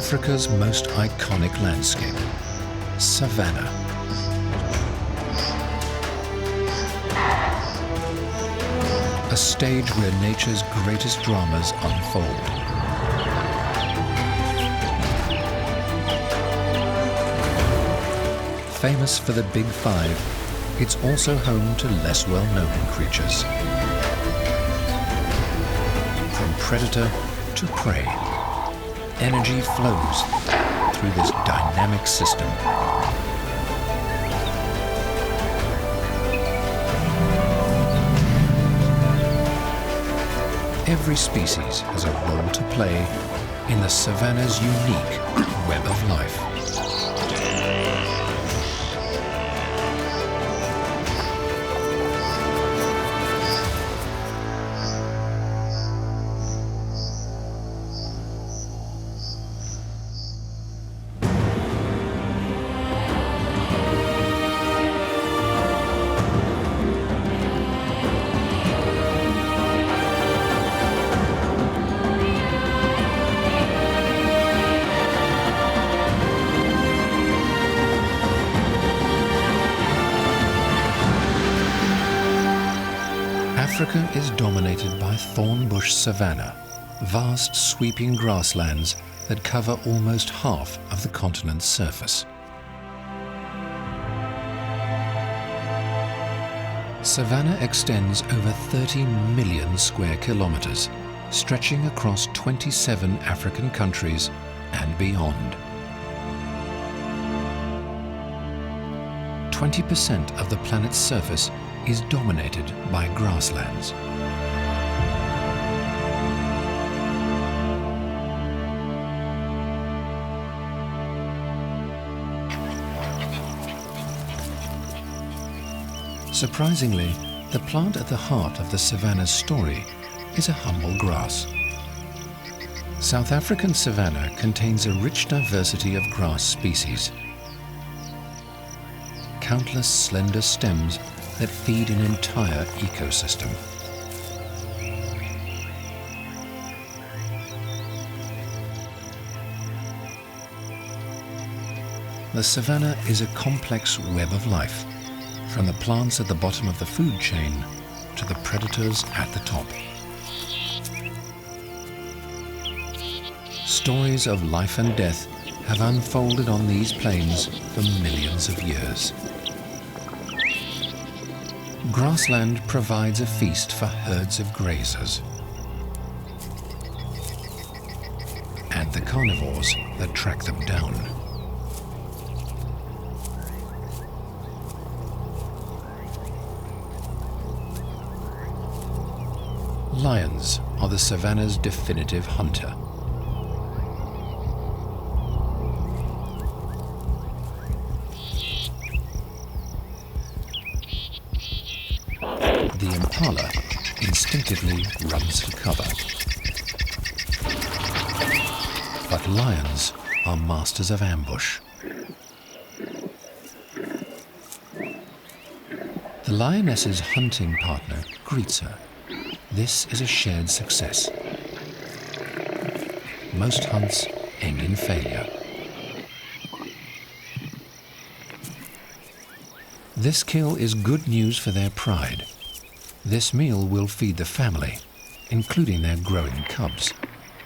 Africa's most iconic landscape, Savannah. A stage where nature's greatest dramas unfold. Famous for the Big Five, it's also home to less well-known creatures. From predator to prey, energy flows through this dynamic system. Every species has a role to play in the Savannah's unique web of life. Africa is dominated by thornbush savanna, vast sweeping grasslands that cover almost half of the continent's surface. Savannah extends over 30 million square kilometers, stretching across 27 African countries and beyond. 20% of the planet's surface is dominated by grasslands. Surprisingly, the plant at the heart of the Savannah's story is a humble grass. South African savanna contains a rich diversity of grass species. Countless slender stems that feed an entire ecosystem. The savanna is a complex web of life, from the plants at the bottom of the food chain to the predators at the top. Stories of life and death have unfolded on these plains for millions of years. Grassland provides a feast for herds of grazers and the carnivores that track them down. Lions are the savanna's definitive hunter. The impala instinctively runs for cover. But lions are masters of ambush. The lioness's hunting partner greets her. This is a shared success. Most hunts end in failure. This kill is good news for their pride. This meal will feed the family, including their growing cubs,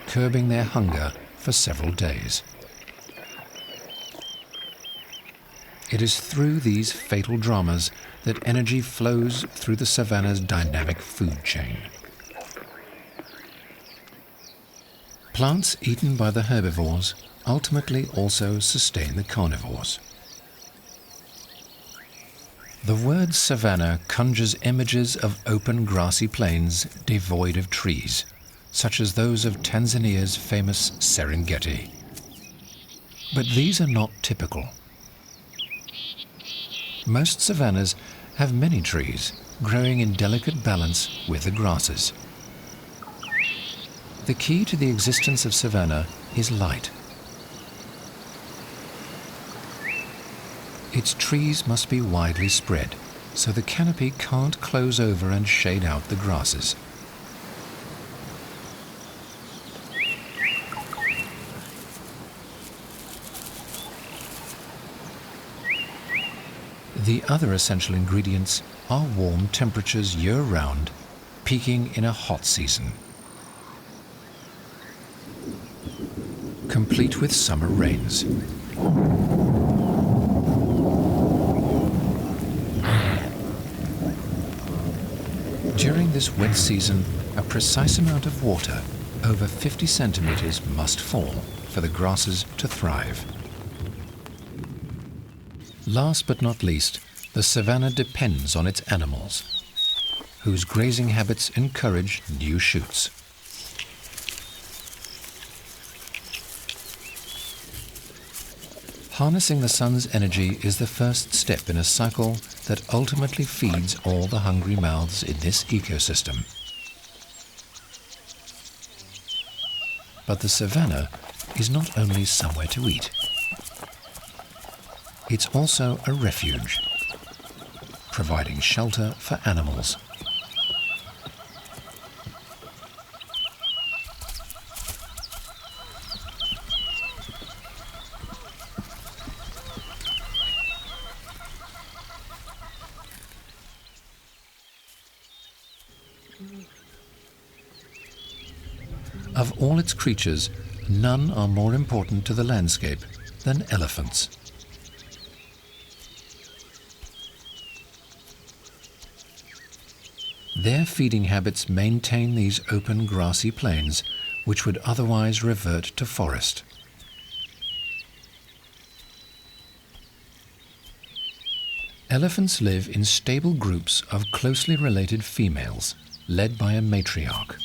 curbing their hunger for several days. It is through these fatal dramas that energy flows through the savanna's dynamic food chain. Plants eaten by the herbivores ultimately also sustain the carnivores. The word savanna conjures images of open grassy plains devoid of trees, such as those of Tanzania's famous Serengeti. But these are not typical. Most savannas have many trees growing in delicate balance with the grasses. The key to the existence of savanna is light. Its trees must be widely spread, so the canopy can't close over and shade out the grasses. The other essential ingredients are warm temperatures year-round, peaking in a hot season, complete with summer rains. During this wet season, a precise amount of water, over 50 centimeters, must fall for the grasses to thrive. Last but not least, the savanna depends on its animals, whose grazing habits encourage new shoots. Harnessing the sun's energy is the first step in a cycle that ultimately feeds all the hungry mouths in this ecosystem. But the savanna is not only somewhere to eat. It's also a refuge, providing shelter for animals. Of all its creatures, none are more important to the landscape than elephants. Their feeding habits maintain these open grassy plains, which would otherwise revert to forest. Elephants live in stable groups of closely related females, led by a matriarch.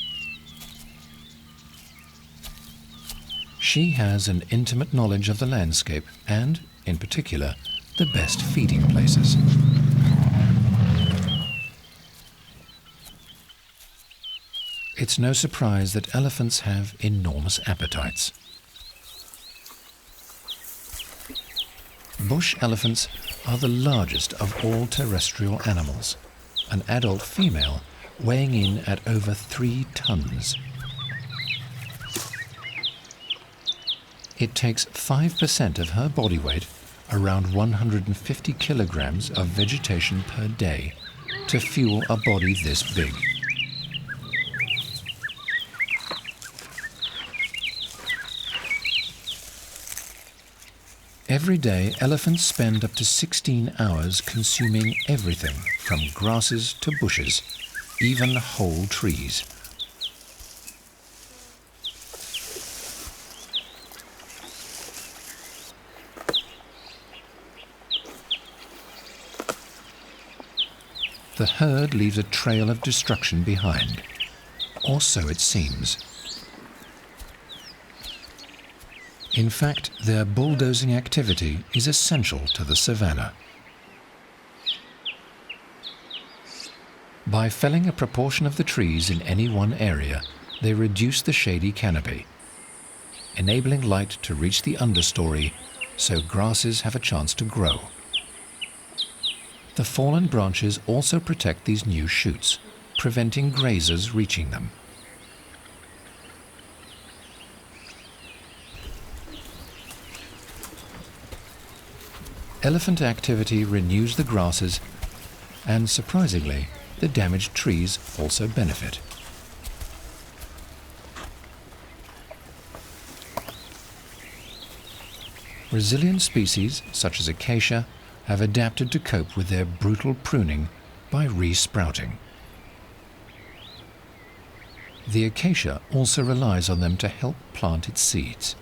She has an intimate knowledge of the landscape and, in particular, the best feeding places. It's no surprise that elephants have enormous appetites. Bush elephants are the largest of all terrestrial animals, an adult female weighing in at over 3 tons. It takes 5% of her body weight, around 150 kilograms of vegetation per day, to fuel a body this big. Every day, elephants spend up to 16 hours consuming everything from grasses to bushes, even whole trees. The herd leaves a trail of destruction behind, or so it seems. In fact, their bulldozing activity is essential to the savanna. By felling a proportion of the trees in any one area, they reduce the shady canopy, enabling light to reach the understory so grasses have a chance to grow. The fallen branches also protect these new shoots, preventing grazers reaching them. Elephant activity renews the grasses, and surprisingly, the damaged trees also benefit. Resilient species, such as acacia, have adapted to cope with their brutal pruning by re-sprouting. The acacia also relies on them to help plant its seeds.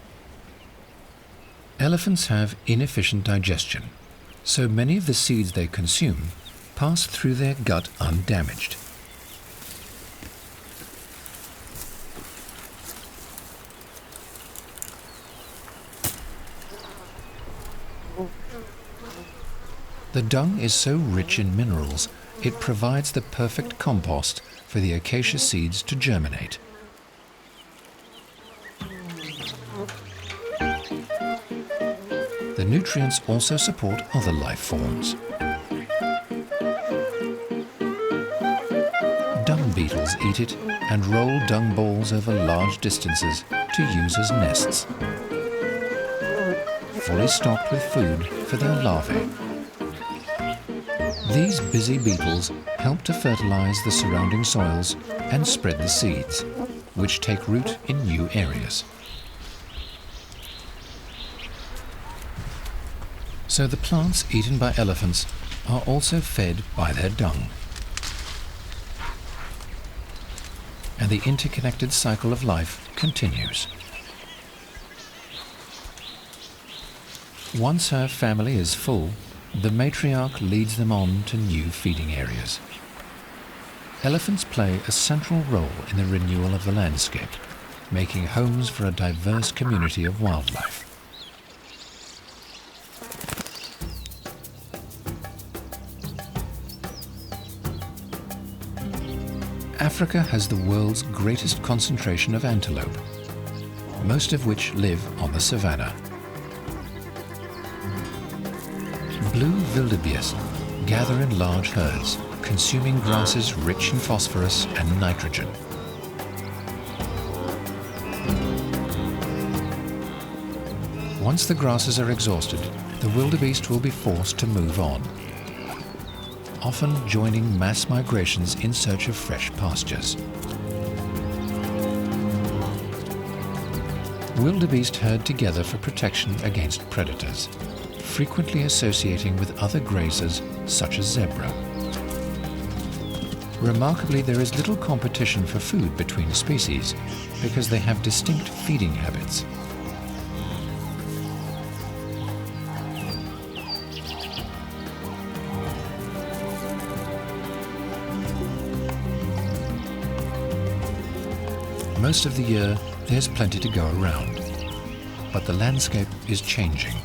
Elephants have inefficient digestion, so many of the seeds they consume pass through their gut undamaged. The dung is so rich in minerals, it provides the perfect compost for the acacia seeds to germinate. The nutrients also support other life forms. Dung beetles eat it and roll dung balls over large distances to use as nests, fully stocked with food for their larvae. These busy beetles help to fertilize the surrounding soils and spread the seeds, which take root in new areas. So the plants eaten by elephants are also fed by their dung. And the interconnected cycle of life continues. Once her family is full, the matriarch leads them on to new feeding areas. Elephants play a central role in the renewal of the landscape, making homes for a diverse community of wildlife. Africa has the world's greatest concentration of antelope, most of which live on the savanna. Blue wildebeest gather in large herds, consuming grasses rich in phosphorus and nitrogen. Once the grasses are exhausted, the wildebeest will be forced to move on, often joining mass migrations in search of fresh pastures. Wildebeest herd together for protection against predators, frequently associating with other grazers such as zebra. Remarkably, there is little competition for food between species because they have distinct feeding habits. Most of the year, there's plenty to go around, but the landscape is changing.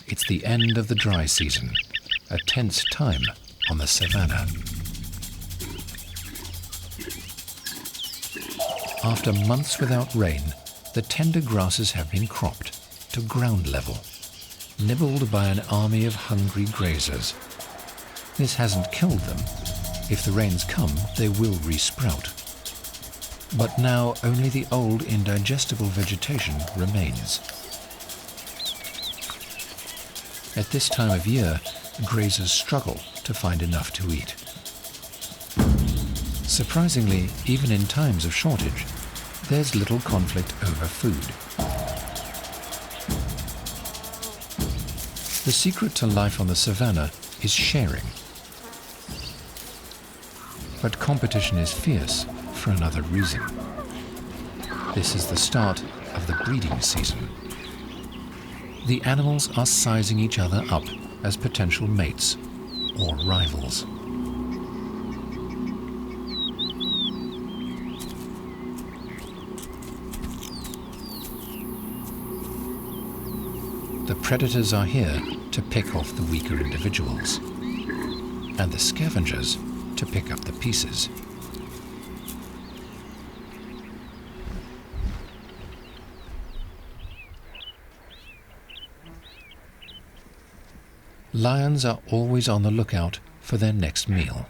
It's the end of the dry season, a tense time on the savanna. After months without rain, the tender grasses have been cropped to ground level, nibbled by an army of hungry grazers. This hasn't killed them. If the rains come, they will resprout. But now only the old indigestible vegetation remains. At this time of year, grazers struggle to find enough to eat. Surprisingly, even in times of shortage, there's little conflict over food. The secret to life on the savanna is sharing. But competition is fierce for another reason. This is the start of the breeding season. The animals are sizing each other up as potential mates or rivals. The predators are here to pick off the weaker individuals, and the scavengers to pick up the pieces. Lions are always on the lookout for their next meal.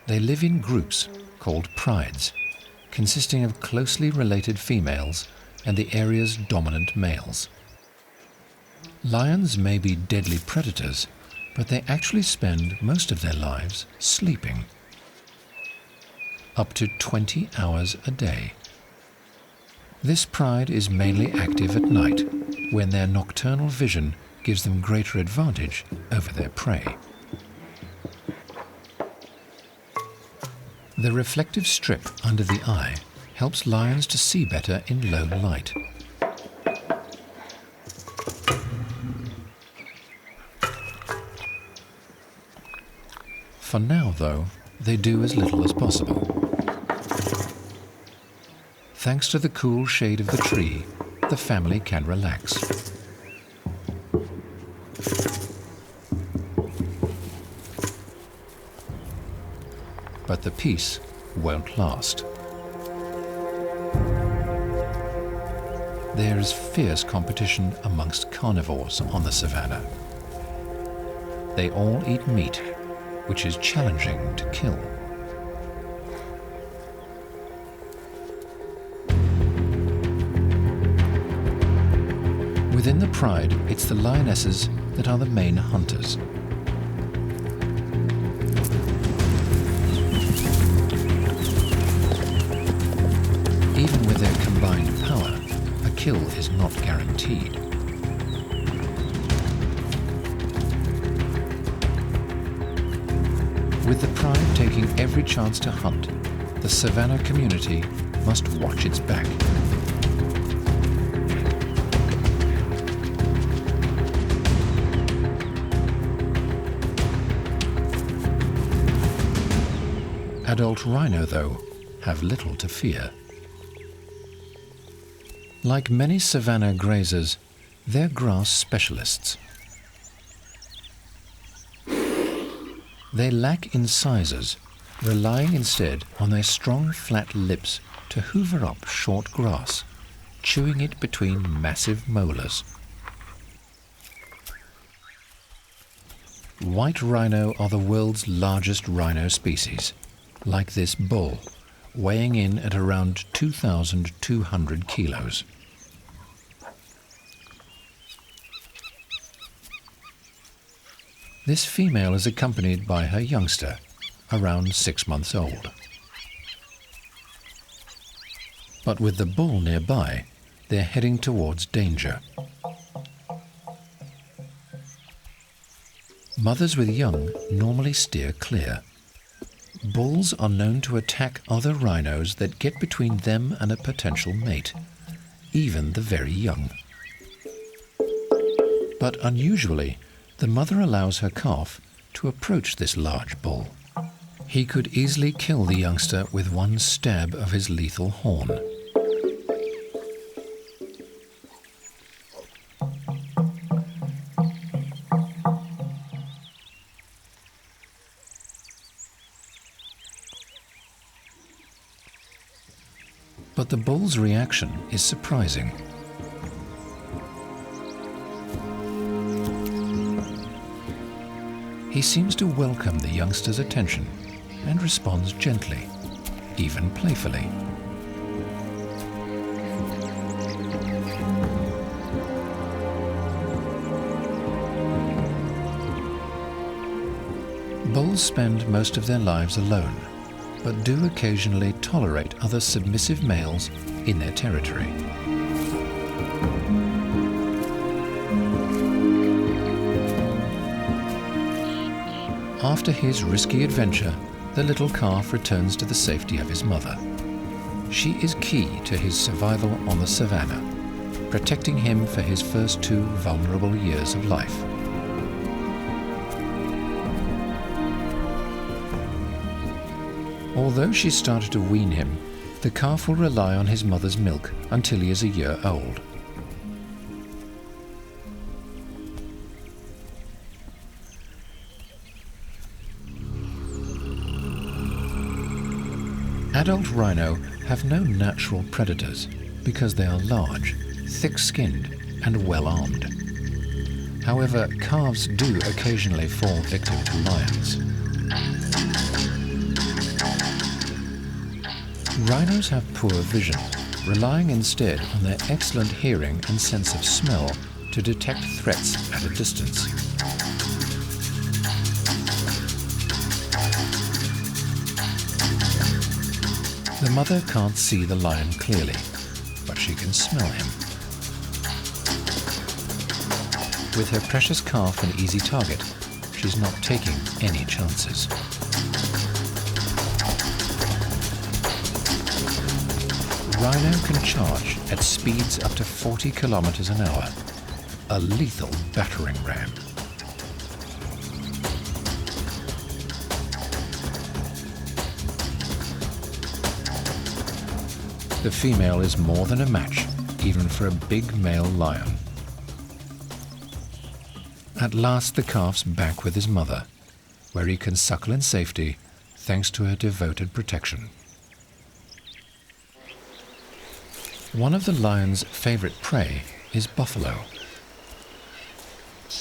They live in groups called prides, consisting of closely related females and the area's dominant males. Lions may be deadly predators, but they actually spend most of their lives sleeping. Up to 20 hours a day. This pride is mainly active at night, when their nocturnal vision gives them greater advantage over their prey. The reflective strip under the eye helps lions to see better in low light. For now, though, they do as little as possible. Thanks to the cool shade of the tree, the family can relax. But the peace won't last. There is fierce competition amongst carnivores on the savanna. They all eat meat, which is challenging to kill. Within the pride, it's the lionesses that are the main hunters. Even with their combined power, a kill is not guaranteed. With the pride taking every chance to hunt, the Savannah community must watch its back. Adult rhino, though, have little to fear. Like many savanna grazers, they're grass specialists. They lack incisors, relying instead on their strong flat lips to hoover up short grass, chewing it between massive molars. White rhino are the world's largest rhino species, like this bull, weighing in at around 2,200 kilos. This female is accompanied by her youngster, around 6 months old. But with the bull nearby, they're heading towards danger. Mothers with young normally steer clear. Bulls are known to attack other rhinos that get between them and a potential mate, even the very young. But unusually, the mother allows her calf to approach this large bull. He could easily kill the youngster with one stab of his lethal horn. But the bull's reaction is surprising. He seems to welcome the youngster's attention and responds gently, even playfully. Bulls spend most of their lives alone, but do occasionally tolerate other submissive males in their territory. After his risky adventure, the little calf returns to the safety of his mother. She is key to his survival on the savannah, protecting him for his first 2 vulnerable years of life. Although she started to wean him, the calf will rely on his mother's milk until he is a year old. Adult rhino have no natural predators because they are large, thick-skinned, and well-armed. However, calves do occasionally fall victim to lions. Rhinos have poor vision, relying instead on their excellent hearing and sense of smell to detect threats at a distance. The mother can't see the lion clearly, but she can smell him. With her precious calf an easy target, she's not taking any chances. Rhino can charge at speeds up to 40 kilometers an hour, a lethal battering ram. The female is more than a match, even for a big male lion. At last the calf's back with his mother, where he can suckle in safety thanks to her devoted protection. One of the lion's favorite prey is buffalo.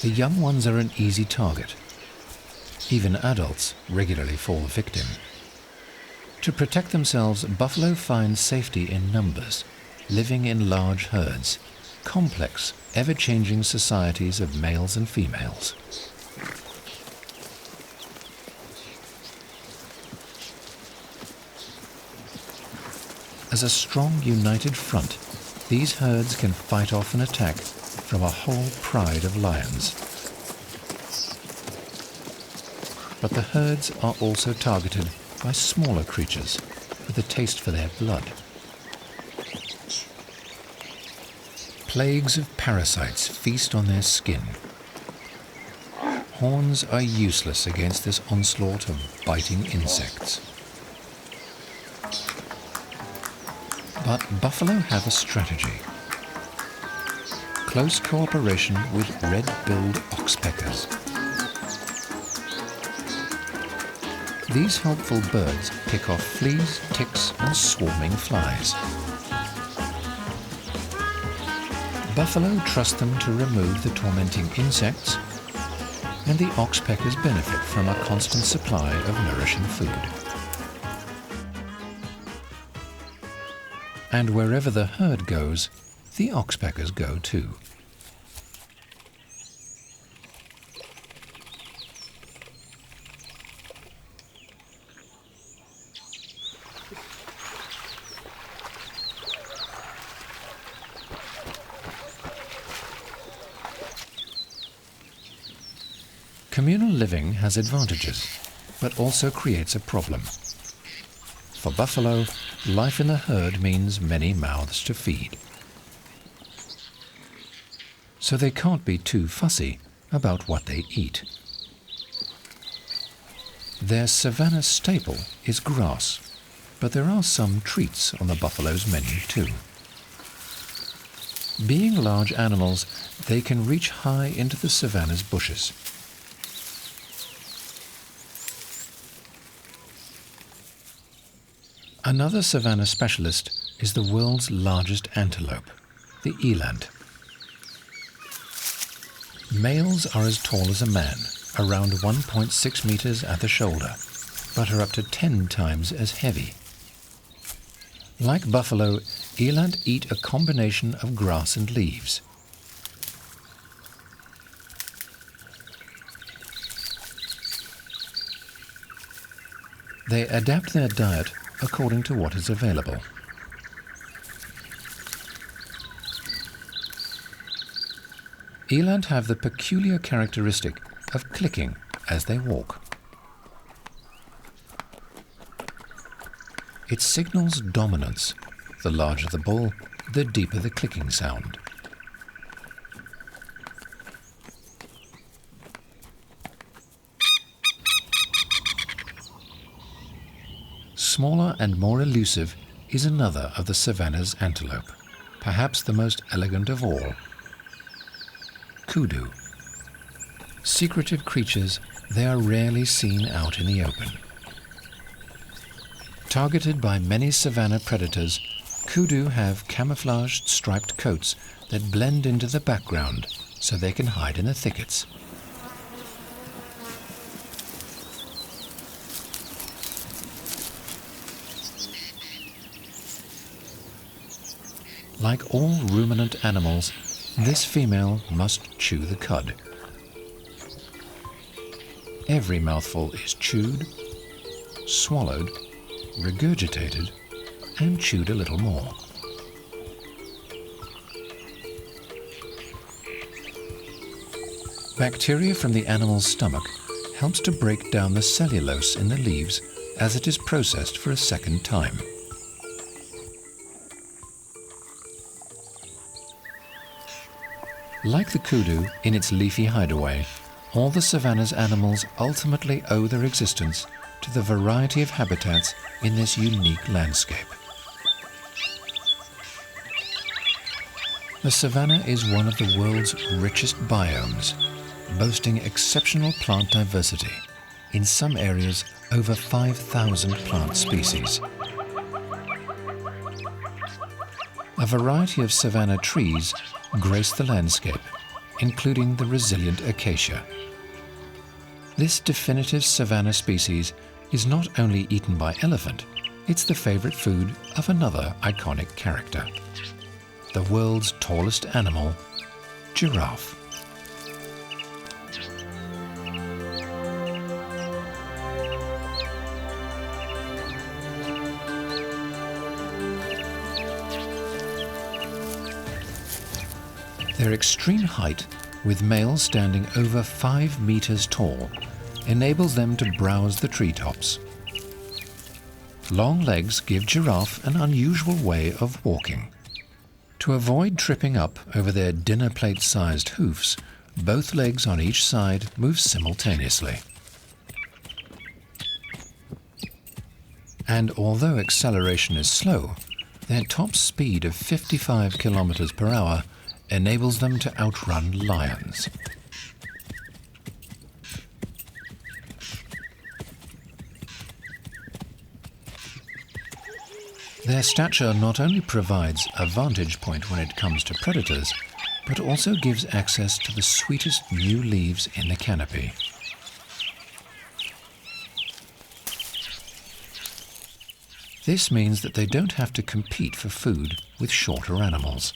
The young ones are an easy target. Even adults regularly fall victim. To protect themselves, buffalo find safety in numbers, living in large herds, complex, ever-changing societies of males and females. As a strong, united front, these herds can fight off an attack from a whole pride of lions. But the herds are also targeted by smaller creatures with a taste for their blood. Plagues of parasites feast on their skin. Horns are useless against this onslaught of biting insects. But buffalo have a strategy. Close cooperation with red-billed oxpeckers. These helpful birds pick off fleas, ticks, and swarming flies. Buffalo trust them to remove the tormenting insects, and the oxpeckers benefit from a constant supply of nourishing food. And wherever the herd goes, the oxpeckers go too. Communal living has advantages, but also creates a problem. For buffalo, life in the herd means many mouths to feed. So they can't be too fussy about what they eat. Their savanna staple is grass, but there are some treats on the buffalo's menu too. Being large animals, they can reach high into the savanna's bushes. Another savanna specialist is the world's largest antelope, the eland. Males are as tall as a man, around 1.6 meters at the shoulder, but are up to 10 times as heavy. Like buffalo, eland eat a combination of grass and leaves. They adapt their diet according to what is available. Eland have the peculiar characteristic of clicking as they walk. It signals dominance. The larger the bull, the deeper the clicking sound. Smaller and more elusive is another of the savanna's antelope, perhaps the most elegant of all. Kudu. Secretive creatures, they are rarely seen out in the open. Targeted by many savanna predators, kudu have camouflaged striped coats that blend into the background so they can hide in the thickets. Like all ruminant animals, this female must chew the cud. Every mouthful is chewed, swallowed, regurgitated, and chewed a little more. Bacteria from the animal's stomach helps to break down the cellulose in the leaves as it is processed for a second time. Like the kudu in its leafy hideaway, all the savanna's animals ultimately owe their existence to the variety of habitats in this unique landscape. The savanna is one of the world's richest biomes, boasting exceptional plant diversity. In some areas, over 5,000 plant species. A variety of savanna trees grace the landscape, including the resilient acacia. This definitive savanna species is not only eaten by elephant, it's the favorite food of another iconic character. the world's tallest animal, giraffe. Their extreme height, with males standing over 5 meters tall, enables them to browse the treetops. Long legs give giraffe an unusual way of walking. To avoid tripping up over their dinner plate-sized hoofs, both legs on each side move simultaneously. And although acceleration is slow, their top speed of 55 kilometers per hour enables them to outrun lions. Their stature not only provides a vantage point when it comes to predators, but also gives access to the sweetest new leaves in the canopy. This means that they don't have to compete for food with shorter animals.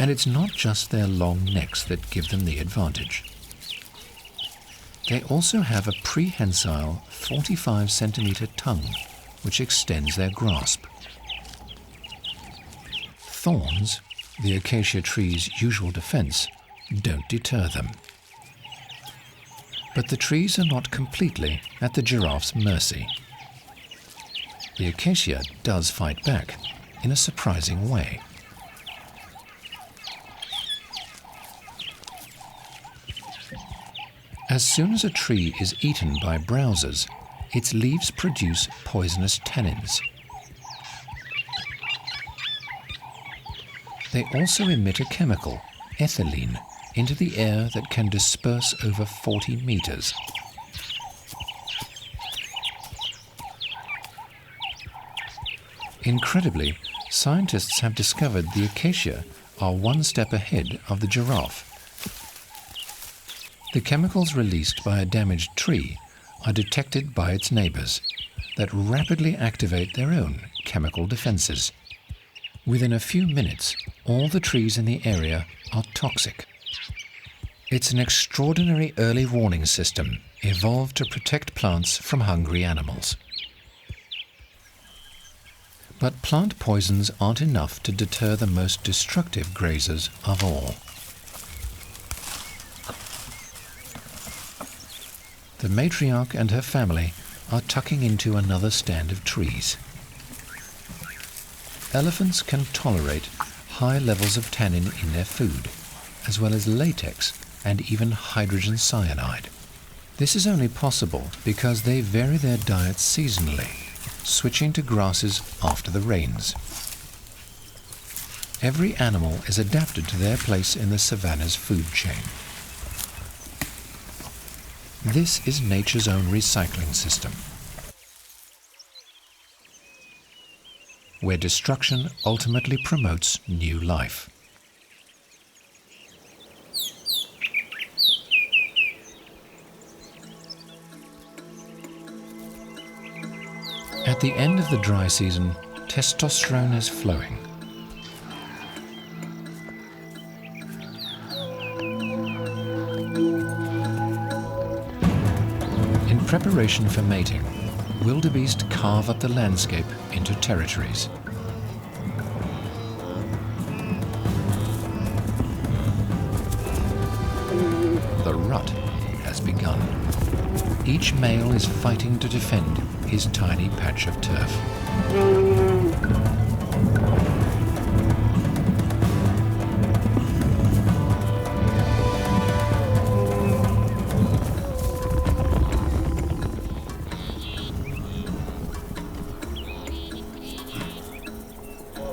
And it's not just their long necks that give them the advantage. They also have a prehensile 45-centimeter tongue, which extends their grasp. Thorns, the acacia tree's usual defense, don't deter them. But the trees are not completely at the giraffe's mercy. The acacia does fight back in a surprising way. As soon as a tree is eaten by browsers, its leaves produce poisonous tannins. They also emit a chemical, ethylene, into the air that can disperse over 40 meters. Incredibly, scientists have discovered the acacia are one step ahead of the giraffe. The chemicals released by a damaged tree are detected by its neighbors that rapidly activate their own chemical defenses. Within a few minutes, all the trees in the area are toxic. It's an extraordinary early warning system evolved to protect plants from hungry animals. But plant poisons aren't enough to deter the most destructive grazers of all. The matriarch and her family are tucking into another stand of trees. Elephants can tolerate high levels of tannin in their food, as well as latex and even hydrogen cyanide. This is only possible because they vary their diets seasonally, switching to grasses after the rains. Every animal is adapted to their place in the savanna's food chain. This is nature's own recycling system, where destruction ultimately promotes new life. At the end of the dry season, testosterone is flowing. In preparation for mating, wildebeest carve up the landscape into territories. The rut has begun. Each male is fighting to defend his tiny patch of turf.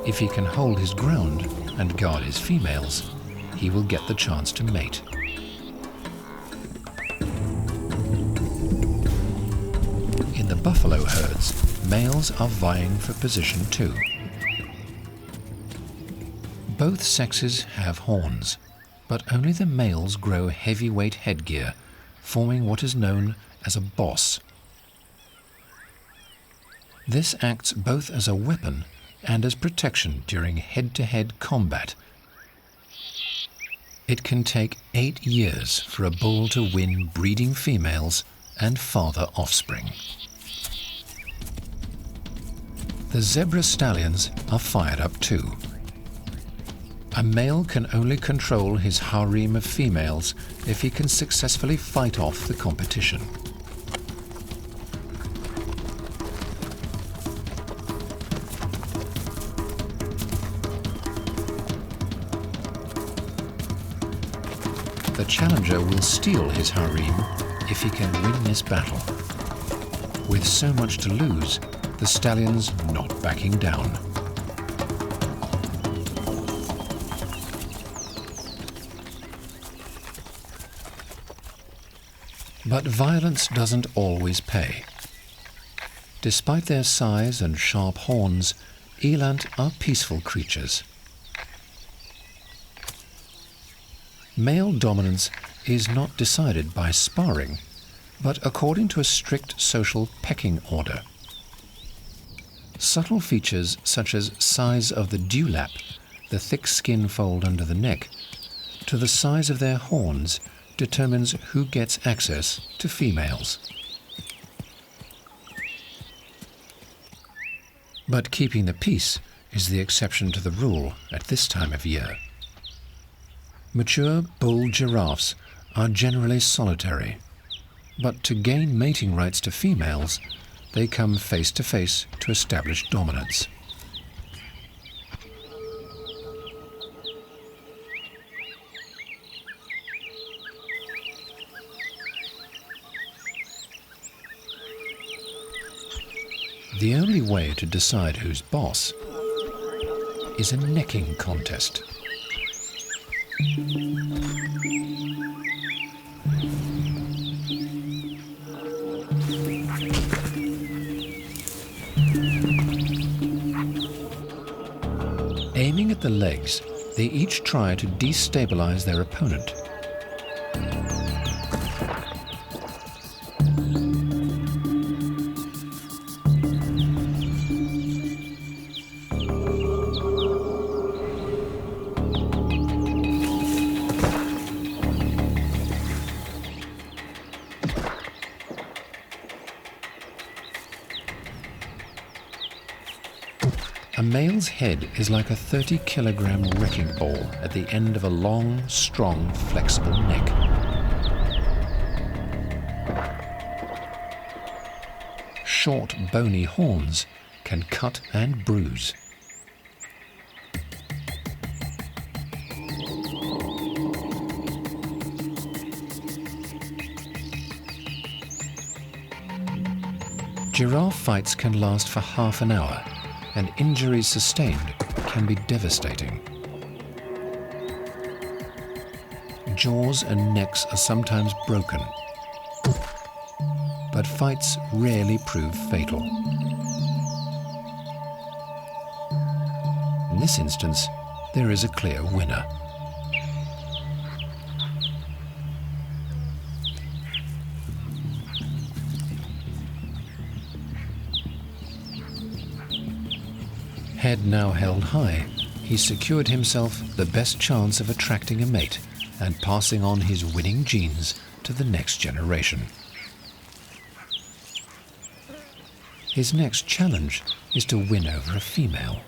If he can hold his ground and guard his females, he will get the chance to mate. In the buffalo herds, males are vying for position too. Both sexes have horns, but only the males grow heavyweight headgear, forming what is known as a boss. This acts both as a weapon and as protection during head-to-head combat. It can take 8 years for a bull to win breeding females and father offspring. The zebra stallions are fired up too. A male can only control his harem of females if he can successfully fight off the competition. The challenger will steal his harem if he can win this battle. With so much to lose, the stallion's not backing down. But violence doesn't always pay. Despite their size and sharp horns, eland are peaceful creatures. Male dominance is not decided by sparring, but according to a strict social pecking order. Subtle features such as size of the dewlap, the thick skin fold under the neck, to the size of their horns determines who gets access to females. But keeping the peace is the exception to the rule at this time of year. Mature bull giraffes are generally solitary, but to gain mating rights to females, they come face to face to establish dominance. The only way to decide who's boss is a necking contest. Aiming at the legs, they each try to destabilize their opponent. A male's head is like a 30-kilogram wrecking ball at the end of a long, strong, flexible neck. Short, bony horns can cut and bruise. Giraffe fights can last for half an hour, and injuries sustained can be devastating. Jaws and necks are sometimes broken, but fights rarely prove fatal. In this instance, there is a clear winner. Head now held high, he secured himself the best chance of attracting a mate and passing on his winning genes to the next generation. His next challenge is to win over a female.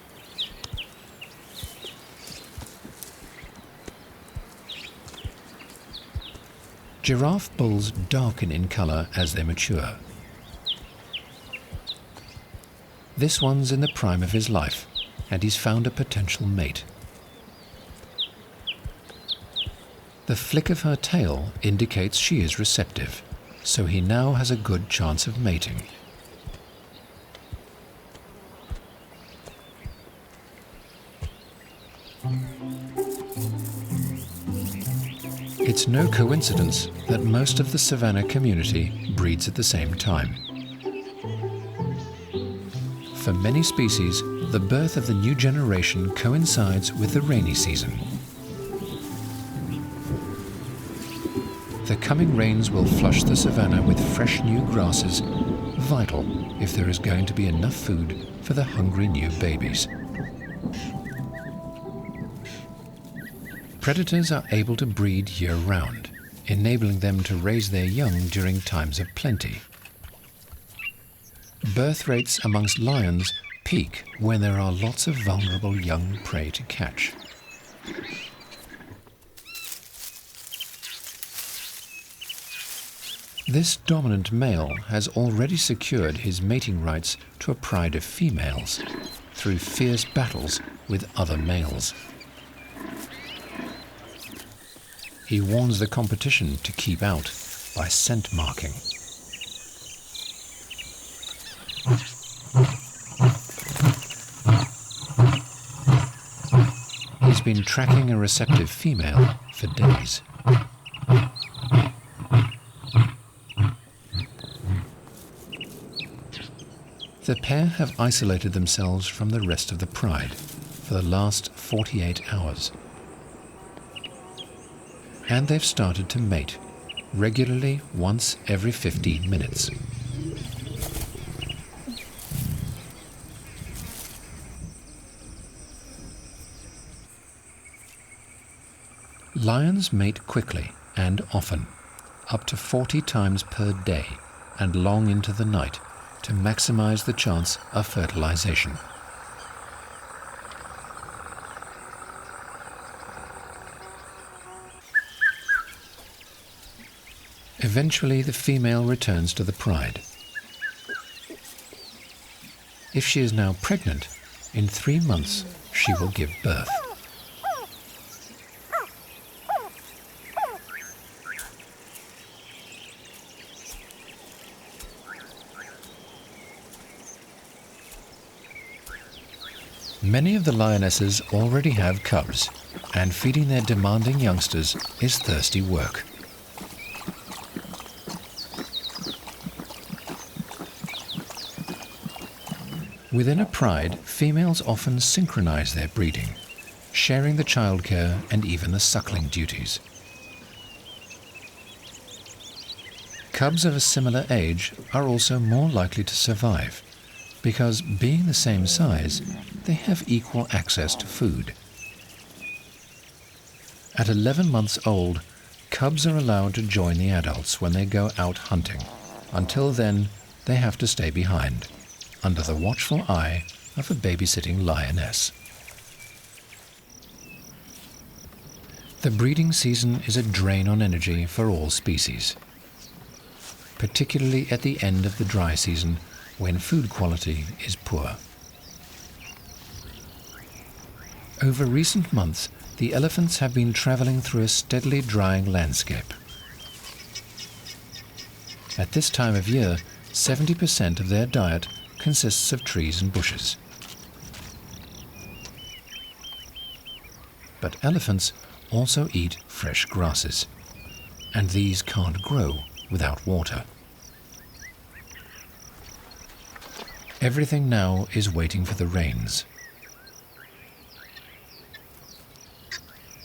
Giraffe bulls darken in color as they mature. This one's in the prime of his life, and he's found a potential mate. The flick of her tail indicates she is receptive, so he now has a good chance of mating. It's no coincidence that most of the Savannah community breeds at the same time. For many species, the birth of the new generation coincides with the rainy season. The coming rains will flush the savanna with fresh new grasses, vital if there is going to be enough food for the hungry new babies. Predators are able to breed year-round, enabling them to raise their young during times of plenty. Birth rates amongst lions peak when there are lots of vulnerable young prey to catch. This dominant male has already secured his mating rights to a pride of females through fierce battles with other males. He warns the competition to keep out by scent marking. He's been tracking a receptive female for days. The pair have isolated themselves from the rest of the pride for the last 48 hours. And they've started to mate, regularly once every 15 minutes. Lions mate quickly and often, up to 40 times per day and long into the night, to maximize the chance of fertilization. Eventually, the female returns to the pride. If she is now pregnant, in 3 months she will give birth. Many of the lionesses already have cubs, and feeding their demanding youngsters is thirsty work. Within a pride, females often synchronize their breeding, sharing the childcare and even the suckling duties. Cubs of a similar age are also more likely to survive, because being the same size, they have equal access to food. At 11 months old, cubs are allowed to join the adults when they go out hunting. Until then, they have to stay behind, under the watchful eye of a babysitting lioness. The breeding season is a drain on energy for all species, particularly at the end of the dry season when food quality is poor. Over recent months, the elephants have been traveling through a steadily drying landscape. At this time of year, 70% of their diet consists of trees and bushes. But elephants also eat fresh grasses, and these can't grow without water. Everything now is waiting for the rains.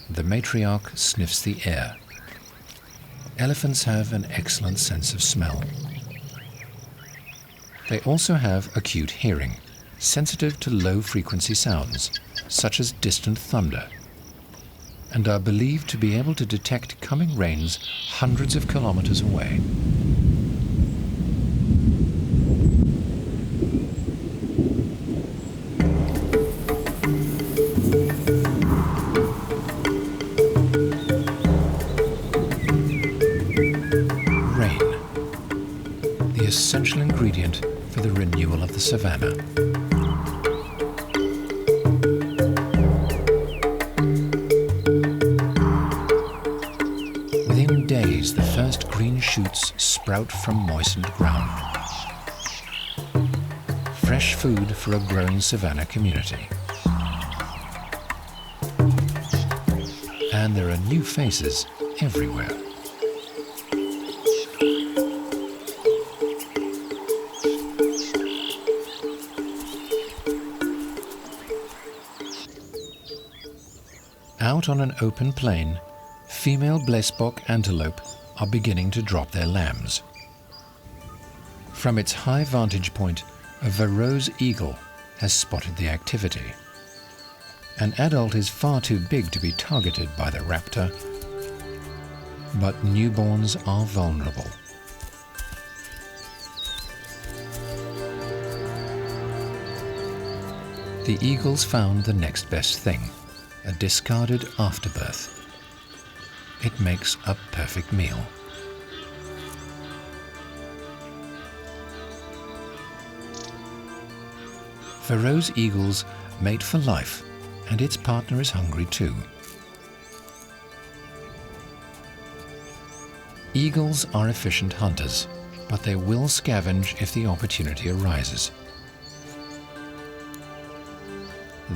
The matriarch sniffs the air. Elephants have an excellent sense of smell. They also have acute hearing, sensitive to low-frequency sounds, such as distant thunder, and are believed to be able to detect coming rains hundreds of kilometers away. Essential ingredient for the renewal of the savanna. Within days, the first green shoots sprout from moistened ground. Fresh food for a growing savanna community. And there are new faces everywhere. Out on an open plain, female springbok antelope are beginning to drop their lambs. From its high vantage point, a Varro's eagle has spotted the activity. An adult is far too big to be targeted by the raptor, but newborns are vulnerable. The eagles found the next best thing, a discarded afterbirth. It makes a perfect meal. Varro's eagles mate for life, and its partner is hungry too. Eagles are efficient hunters, but they will scavenge if the opportunity arises,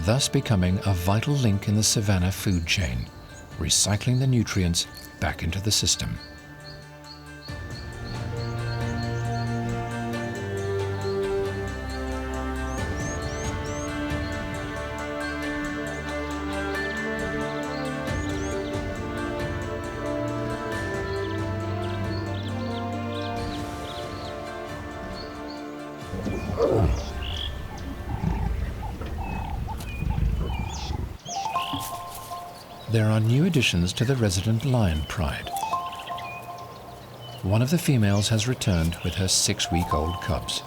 thus becoming a vital link in the savanna food chain, recycling the nutrients back into the system. There are new additions to the resident lion pride. One of the females has returned with her 6-week-old cubs.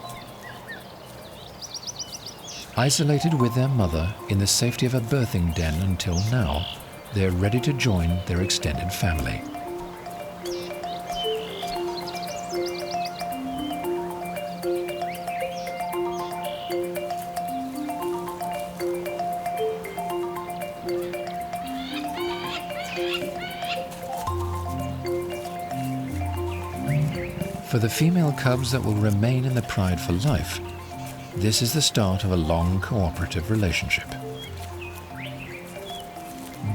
Isolated with their mother in the safety of a birthing den until now, they're ready to join their extended family. For the female cubs that will remain in the pride for life, this is the start of a long cooperative relationship.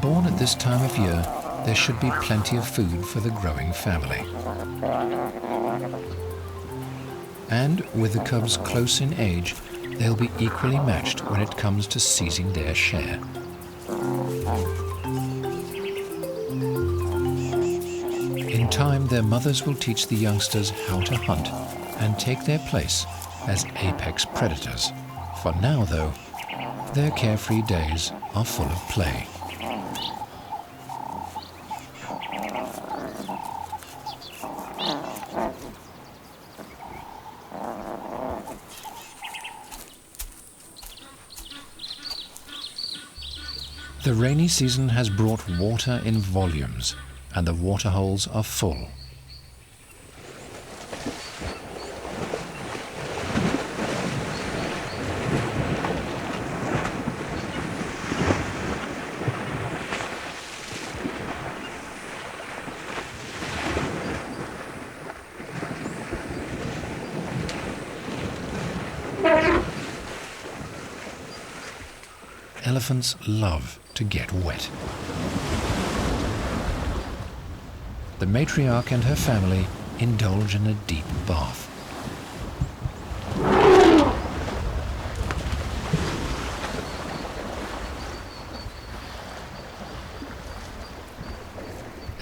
Born at this time of year, there should be plenty of food for the growing family. And with the cubs close in age, they'll be equally matched when it comes to seizing their share. In time, their mothers will teach the youngsters how to hunt and take their place as apex predators. For now, though, their carefree days are full of play. The rainy season has brought water in volumes, and the waterholes are full. Elephants love to get wet. The matriarch and her family indulge in a deep bath.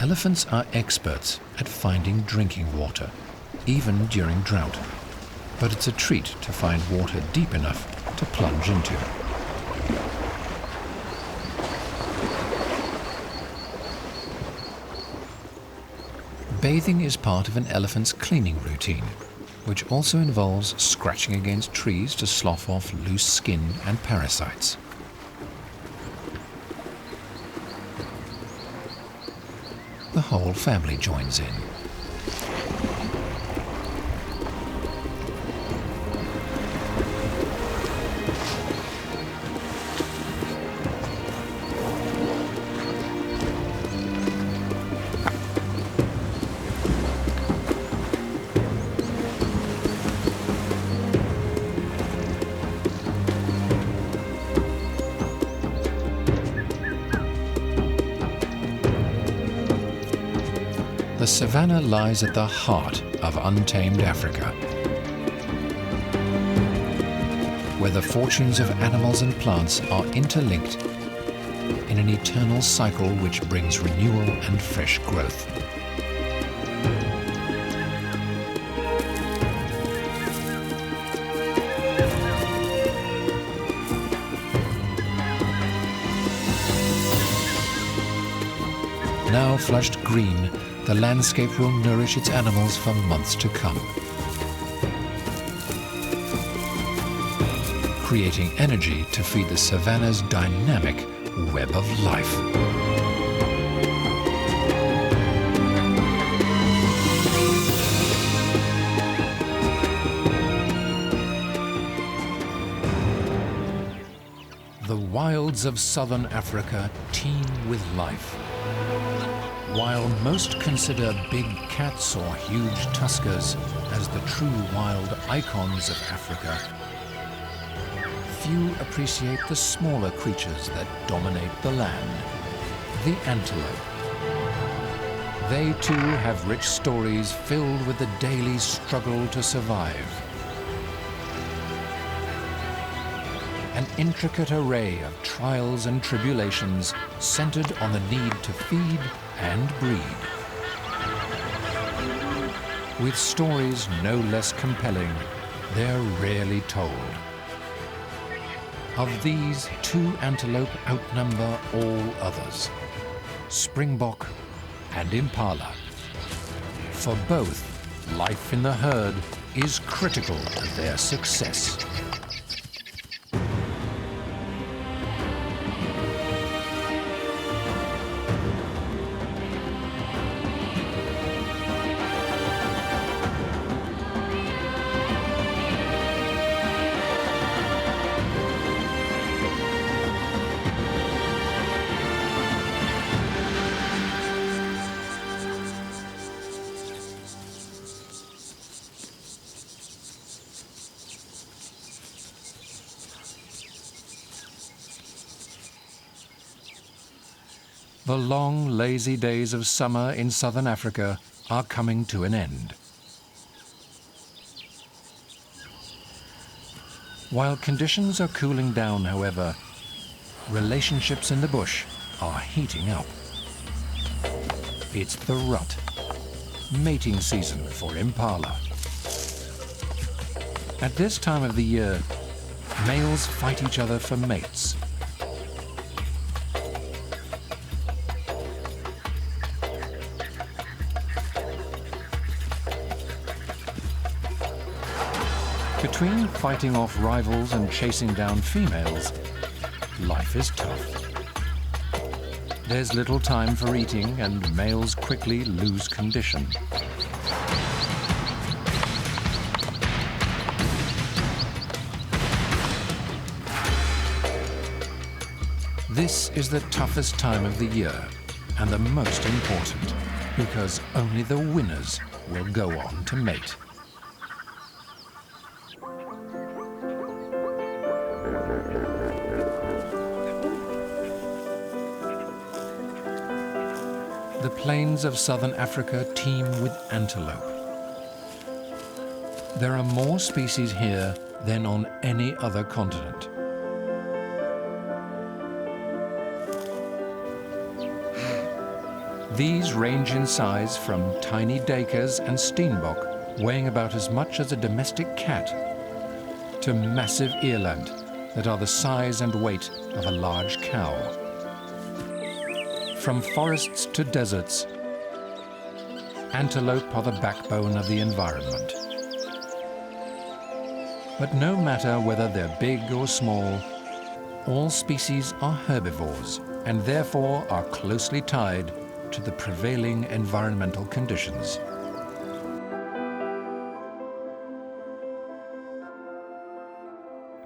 Elephants are experts at finding drinking water, even during drought. But it's a treat to find water deep enough to plunge into. Bathing is part of an elephant's cleaning routine, which also involves scratching against trees to slough off loose skin and parasites. The whole family joins in. The savannah lies at the heart of untamed Africa, where the fortunes of animals and plants are interlinked in an an eternal cycle which brings renewal and fresh growth. Now flushed green, the landscape will nourish its animals for months to come, creating energy to feed the savanna's dynamic web of life. The wilds of southern Africa teem with life. While most consider big cats or huge tuskers as the true wild icons of Africa, few appreciate the smaller creatures that dominate the land, the antelope. They too have rich stories filled with the daily struggle to survive. An intricate array of trials and tribulations centered on the need to feed and breed. With stories no less compelling, they're rarely told. Of these, 2 antelope outnumber all others, springbok and impala. For both, life in the herd is critical to their success. The long, lazy days of summer in southern Africa are coming to an end. While conditions are cooling down, however, relationships in the bush are heating up. It's the rut, mating season for impala. At this time of the year, males fight each other for mates. Between fighting off rivals and chasing down females, life is tough. There's little time for eating, and males quickly lose condition. This is the toughest time of the year, and the most important, because only the winners will go on to mate. The plains of southern Africa teem with antelope. There are more species here than on any other continent. These range in size from tiny duikers and steenbok, weighing about as much as a domestic cat, to massive eland that are the size and weight of a large cow. From forests to deserts, antelope are the backbone of the environment. But no matter whether they're big or small, all species are herbivores and therefore are closely tied to the prevailing environmental conditions.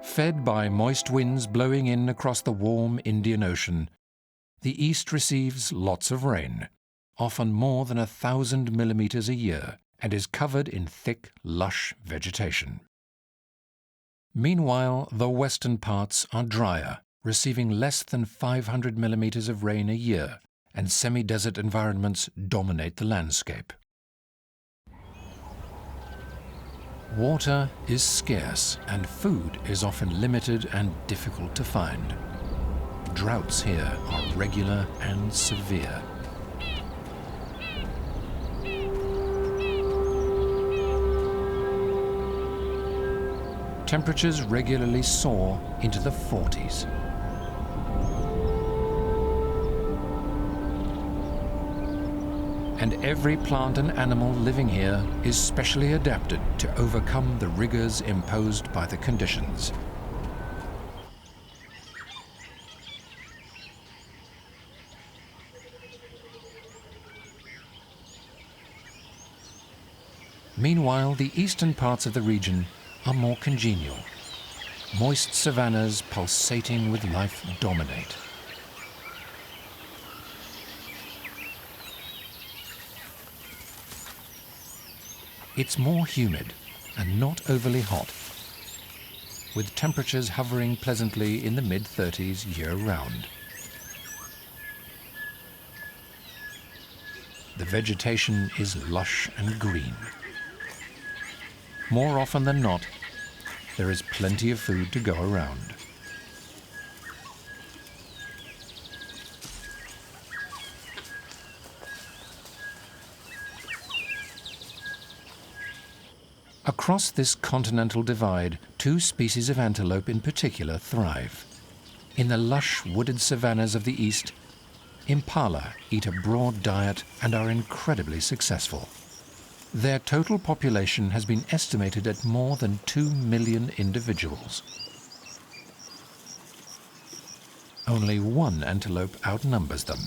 Fed by moist winds blowing in across the warm Indian Ocean, the East receives lots of rain, often more than 1,000 millimeters a year, and is covered in thick, lush vegetation. Meanwhile, the western parts are drier, receiving less than 500 millimeters of rain a year, and semi-desert environments dominate the landscape. Water is scarce, and food is often limited and difficult to find. droughts here are regular and severe. Temperatures regularly soar into the 40s. And every plant and animal living here is specially adapted to overcome the rigors imposed by the conditions. Meanwhile, the eastern parts of the region are more congenial. Moist savannas pulsating with life dominate. It's more humid and not overly hot, with temperatures hovering pleasantly in the mid-30s year-round. The vegetation is lush and green. More often than not, there is plenty of food to go around. Across this continental divide, two species of antelope in particular thrive. In the lush wooded savannas of the east, impala eat a broad diet and are incredibly successful. Their total population has been estimated at more than 2 million individuals. Only one antelope outnumbers them: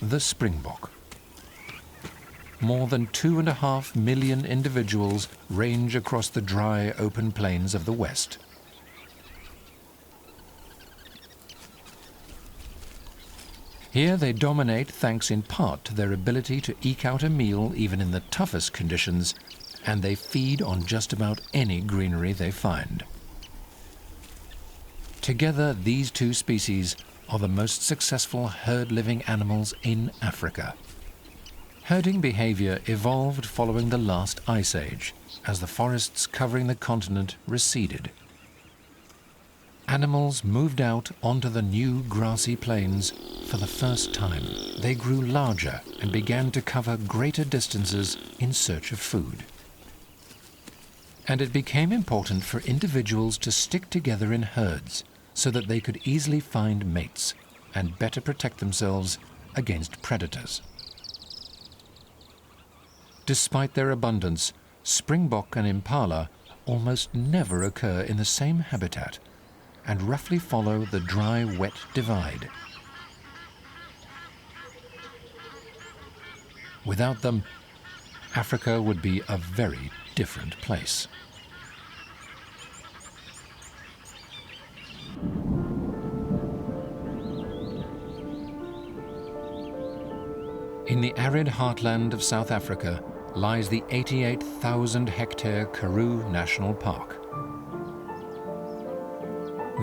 the springbok. More than 2.5 million individuals range across the dry, open plains of the west. Here they dominate thanks in part to their ability to eke out a meal even in the toughest conditions, and they feed on just about any greenery they find. Together, these two species are the most successful herd-living animals in Africa. Herding behavior evolved following the last ice age, as the forests covering the continent receded. Animals moved out onto the new grassy plains for the first time. They grew larger and began to cover greater distances in search of food. And it became important for individuals to stick together in herds so that they could easily find mates and better protect themselves against predators. Despite their abundance, springbok and impala almost never occur in the same habitat and roughly follow the dry-wet divide. Without them, Africa would be a very different place. In the arid heartland of South Africa lies the 88,000-hectare Karoo National Park.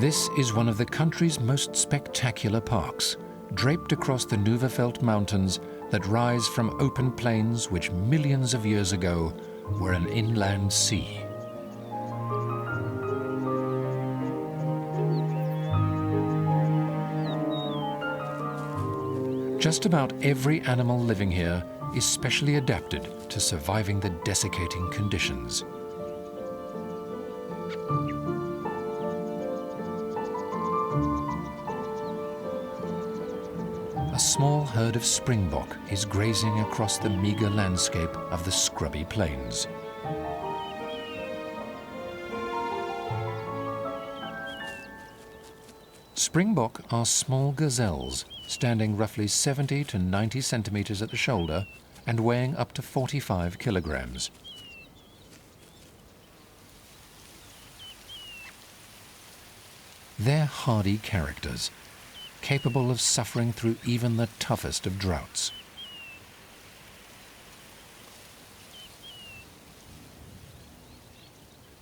This is one of the country's most spectacular parks, draped across the Nuuveveld Mountains that rise from open plains which millions of years ago were an inland sea. Just about every animal living here is specially adapted to surviving the desiccating conditions. A small herd of springbok is grazing across the meager landscape of the scrubby plains. Springbok are small gazelles, standing roughly 70 to 90 centimeters at the shoulder and weighing up to 45 kilograms. They're hardy characters, capable of suffering through even the toughest of droughts.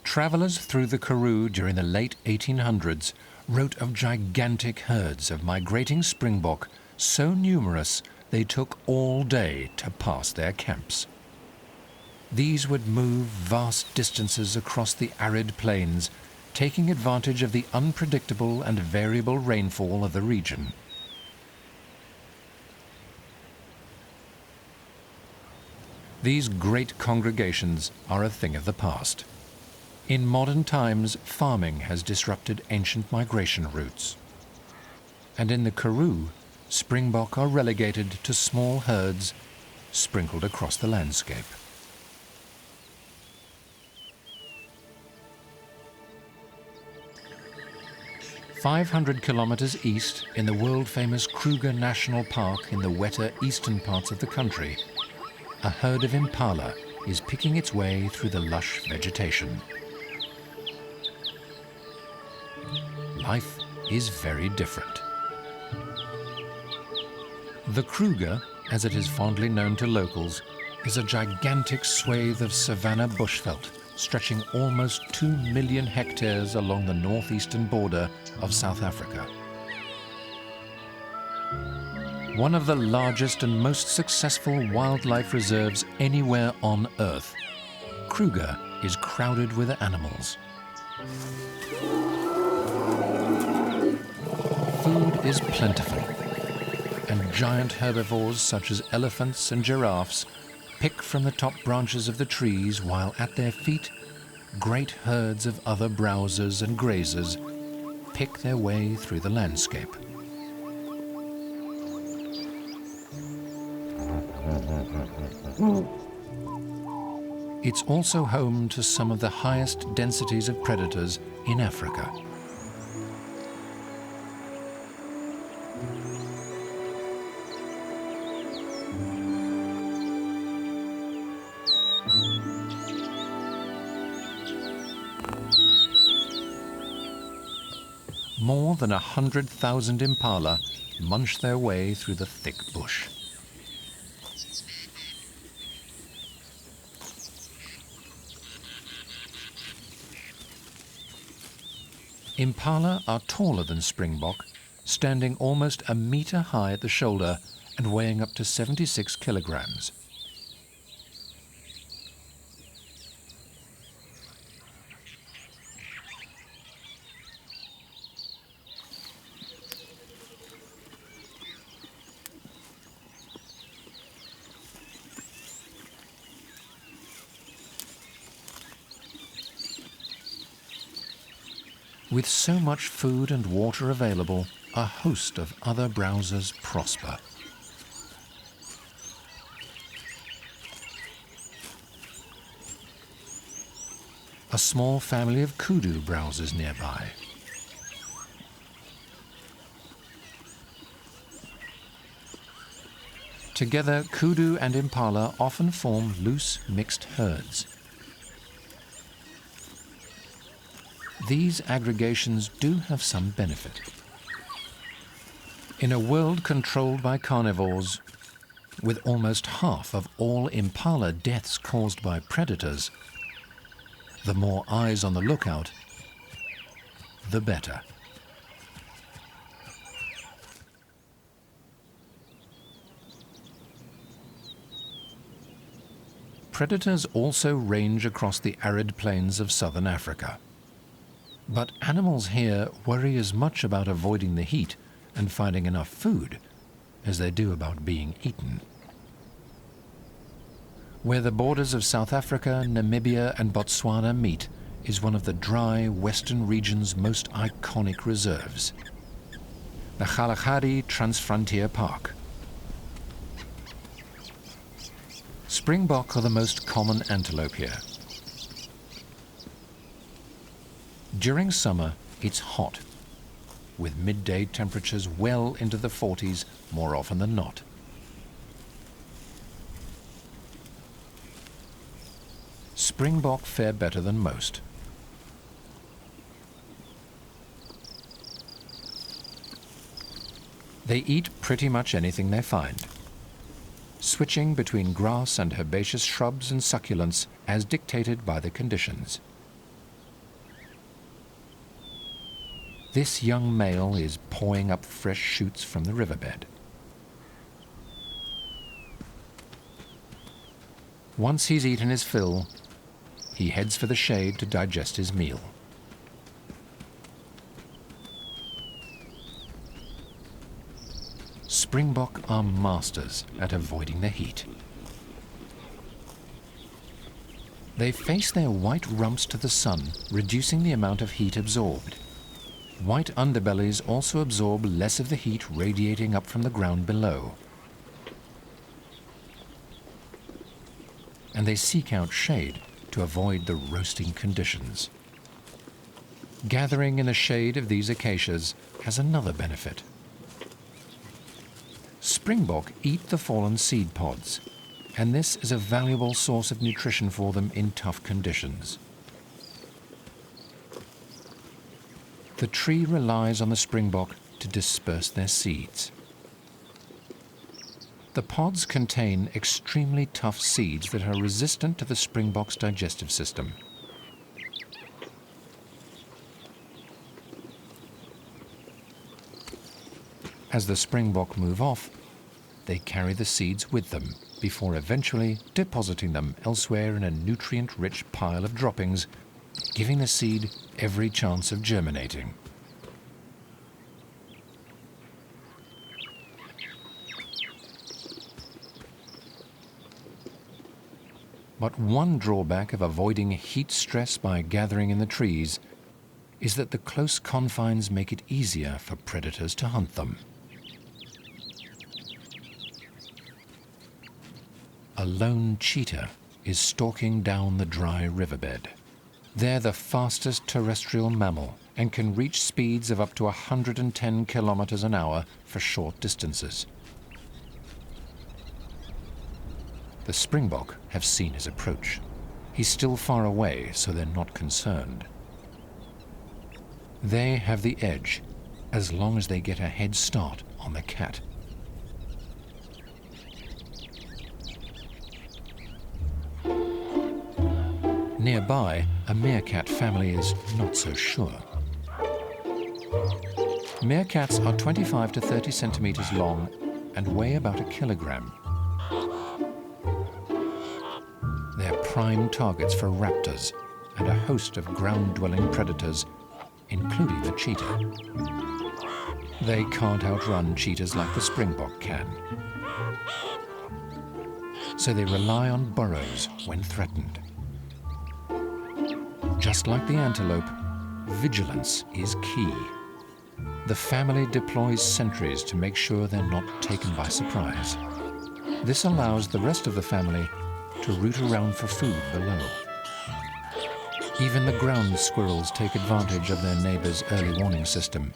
Travelers through the Karoo during the late 1800s wrote of gigantic herds of migrating springbok, so numerous they took all day to pass their camps. These would move vast distances across the arid plains, taking advantage of the unpredictable and variable rainfall of the region. These great congregations are a thing of the past. In modern times, farming has disrupted ancient migration routes. And in the Karoo, springbok are relegated to small herds sprinkled across the landscape. "500 kilometers east, in the world-famous Kruger National Park in the wetter eastern parts of the country, a herd of impala is picking its way through the lush vegetation. Life is very different. The Kruger, as it is fondly known to locals, is a gigantic swathe of savanna bushveld stretching almost 2 million hectares along the northeastern border of South Africa. One of the largest and most successful wildlife reserves anywhere on Earth, Kruger is crowded with animals. Food is plentiful, and giant herbivores such as elephants and giraffes pick from the top branches of the trees, while at their feet, great herds of other browsers and grazers pick their way through the landscape. It's also home to some of the highest densities of predators in Africa. More than 100,000 impala munch their way through the thick bush. Impala are taller than springbok, standing almost a meter high at the shoulder and weighing up to 76 kilograms. With so much food and water available, a host of other browsers prosper. A small family of kudu browsers nearby. Together, kudu and impala often form loose, mixed herds. These aggregations do have some benefit. In a world controlled by carnivores, with almost half of all impala deaths caused by predators, the more eyes on the lookout, the better. Predators also range across the arid plains of southern Africa. But animals here worry as much about avoiding the heat and finding enough food as they do about being eaten. Where the borders of South Africa, Namibia and Botswana meet is one of the dry western region's most iconic reserves, the Kalahari Transfrontier Park. Springbok are the most common antelope here. During summer, it's hot, with midday temperatures well into the 40s more often than not. Springbok fare better than most. They eat pretty much anything they find, switching between grass and herbaceous shrubs and succulents as dictated by the conditions. This young male is pawing up fresh shoots from the riverbed. Once he's eaten his fill, he heads for the shade to digest his meal. springbok are masters at avoiding the heat. They face their white rumps to the sun, reducing the amount of heat absorbed. White underbellies also absorb less of the heat radiating up from the ground below. And they seek out shade to avoid the roasting conditions. Gathering in the shade of these acacias has another benefit. Springbok eat the fallen seed pods, and this is a valuable source of nutrition for them in tough conditions. The tree relies on the springbok to disperse their seeds. The pods contain extremely tough seeds that are resistant to the springbok's digestive system. As the springbok move off, they carry the seeds with them before eventually depositing them elsewhere in a nutrient-rich pile of droppings, giving the seed every chance of germinating. But one drawback of avoiding heat stress by gathering in the trees is that the close confines make it easier for predators to hunt them. A lone cheetah is stalking down the dry riverbed. They're the fastest terrestrial mammal and can reach speeds of up to 110 kilometers an hour for short distances. The springbok have seen his approach. He's still far away, so they're not concerned. They have the edge, as long as they get a head start on the cat. Nearby, a meerkat family is not so sure. Meerkats are 25 to 30 centimeters long and weigh about a kilogram. They're prime targets for raptors and a host of ground-dwelling predators, including the cheetah. They can't outrun cheetahs like the springbok can. So they rely on burrows when threatened. Just like the antelope, vigilance is key. The family deploys sentries to make sure they're not taken by surprise. This allows the rest of the family to root around for food below. Even the ground squirrels take advantage of their neighbors' early warning system.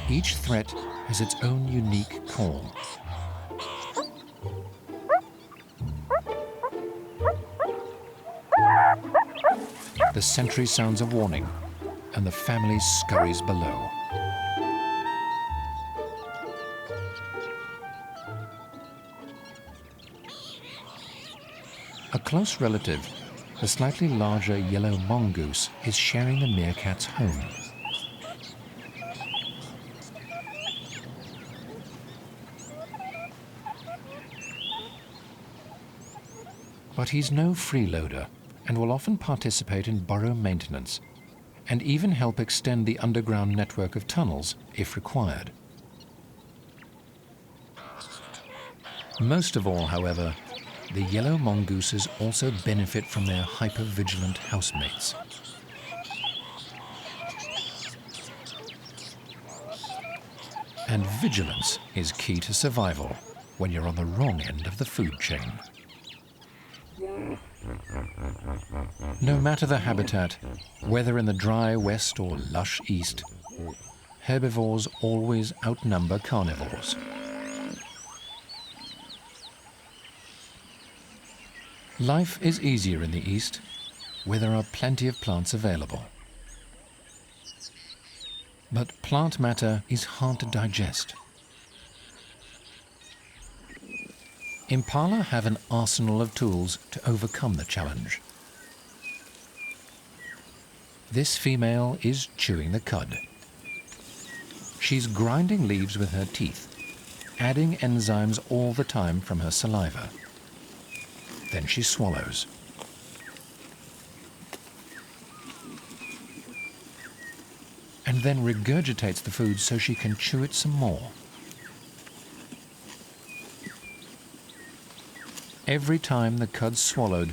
Each threat has its own unique call. The sentry sounds a warning, and the family scurries below. A close relative, the slightly larger yellow mongoose, is sharing the meerkat's home. But he's no freeloader and will often participate in burrow maintenance and even help extend the underground network of tunnels if required. Most of all, however, the yellow mongooses also benefit from their hyper-vigilant housemates. And vigilance is key to survival when you're on the wrong end of the food chain. No matter the habitat, whether in the dry west or lush east, herbivores always outnumber carnivores. Life is easier in the east, where there are plenty of plants available. But plant matter is hard to digest. Impala have an arsenal of tools to overcome the challenge. This female is chewing the cud. She's grinding leaves with her teeth, adding enzymes all the time from her saliva. Then she swallows. And then regurgitates the food so she can chew it some more. Every time the cud's swallowed,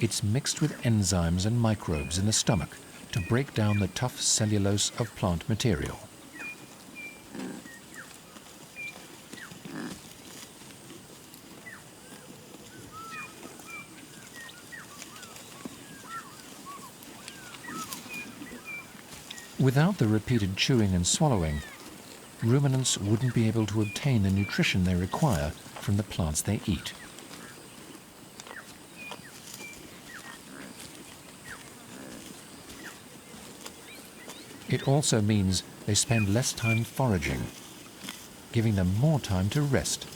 it's mixed with enzymes and microbes in the stomach to break down the tough cellulose of plant material. Without the repeated chewing and swallowing, ruminants wouldn't be able to obtain the nutrition they require from the plants they eat. It also means they spend less time foraging, giving them more time to rest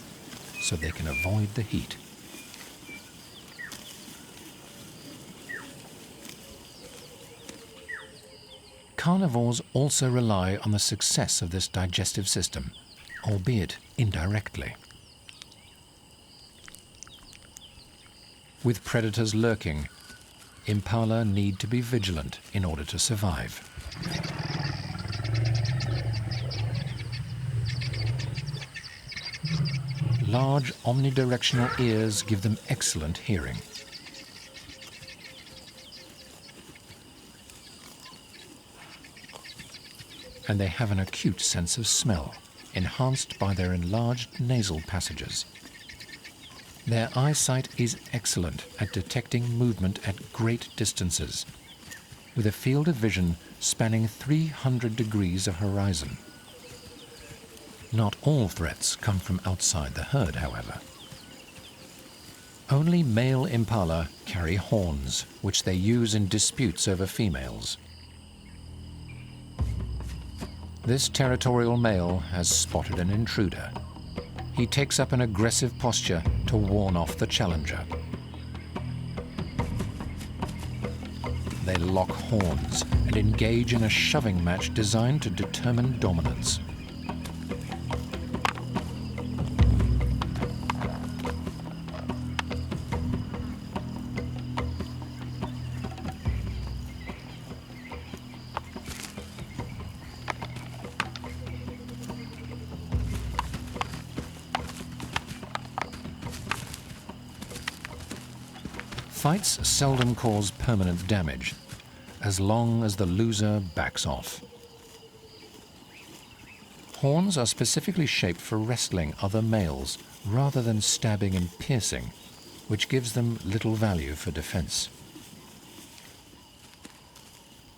so they can avoid the heat. Carnivores also rely on the success of this digestive system, albeit indirectly. With predators lurking, impala need to be vigilant in order to survive. Large omnidirectional ears give them excellent hearing. And they have an acute sense of smell, enhanced by their enlarged nasal passages. Their eyesight is excellent at detecting movement at great distances, with a field of vision spanning 300 degrees of horizon. Not all threats come from outside the herd, however. Only male impala carry horns, which they use in disputes over females. This territorial male has spotted an intruder. He takes up an aggressive posture to warn off the challenger. They lock horns and engage in a shoving match designed to determine dominance. Fights seldom cause permanent damage, as long as the loser backs off. Horns are specifically shaped for wrestling other males rather than stabbing and piercing, which gives them little value for defense.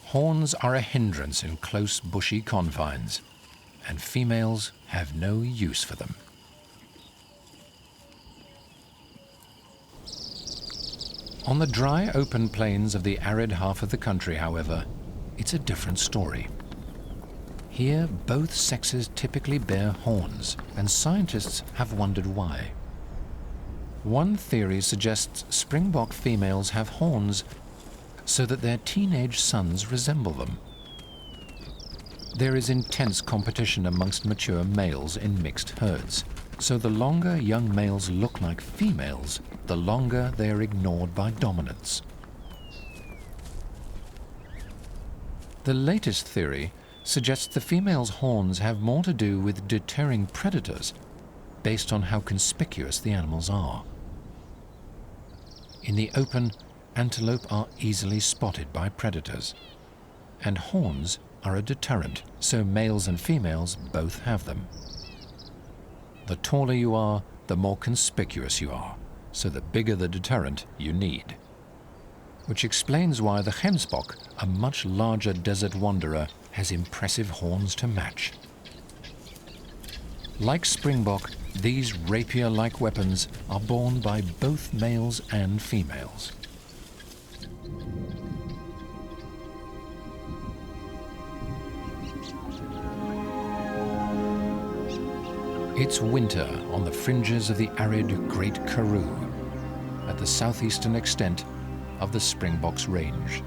Horns are a hindrance in close bushy confines, and females have no use for them. On the dry, open plains of the arid half of the country, however, it's a different story. Here, both sexes typically bear horns, and scientists have wondered why. One theory suggests springbok females have horns so that their teenage sons resemble them. There is intense competition amongst mature males in mixed herds, so the longer young males look like females, the longer they are ignored by dominants. The latest theory suggests the female's horns have more to do with deterring predators based on how conspicuous the animals are. In the open, antelope are easily spotted by predators, and horns are a deterrent, so males and females both have them. The taller you are, the more conspicuous you are, so the bigger the deterrent you need. Which explains why the gemsbok, a much larger desert wanderer, has impressive horns to match. Like springbok, these rapier-like weapons are borne by both males and females. It's winter on the fringes of the arid Great Karoo, at the southeastern extent of the Springbok's range.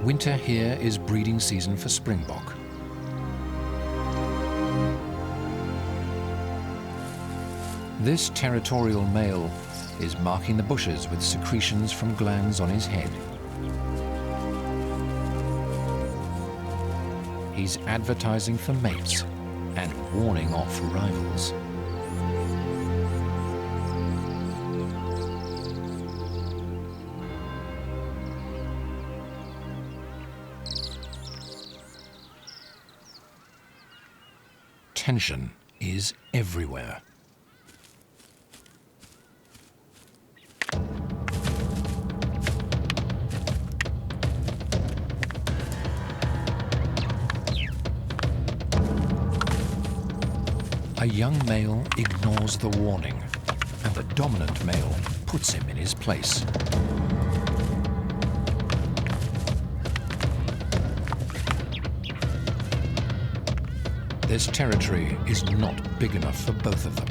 Winter here is breeding season for springbok. This territorial male is marking the bushes with secretions from glands on his head. He's advertising for mates and warning off rivals. Tension is everywhere. A young male ignores the warning, and the dominant male puts him in his place. This territory is not big enough for both of them.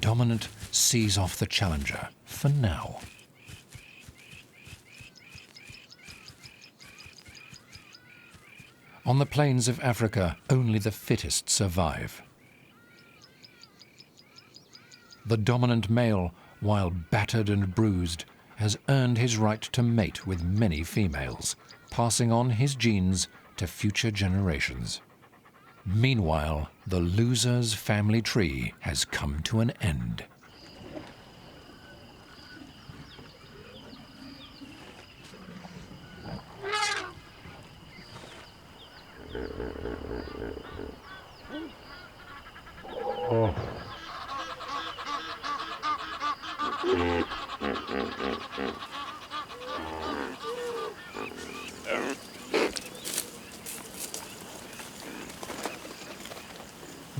Dominant sees off the challenger for now. On the plains of Africa, only the fittest survive. The dominant male, while battered and bruised, has earned his right to mate with many females, passing on his genes to future generations. Meanwhile, the loser's family tree has come to an end.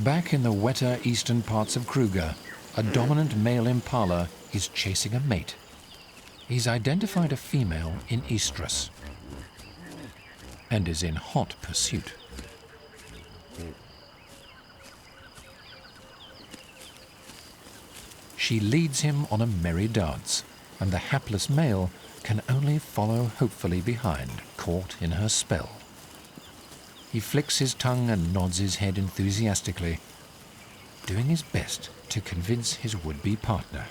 Back in the wetter eastern parts of Kruger, a dominant male impala is chasing a mate. He's identified a female in estrus and is in hot pursuit. She leads him on a merry dance, and the hapless male can only follow hopefully behind, caught in her spell. He flicks his tongue and nods his head enthusiastically, doing his best to convince his would-be partner.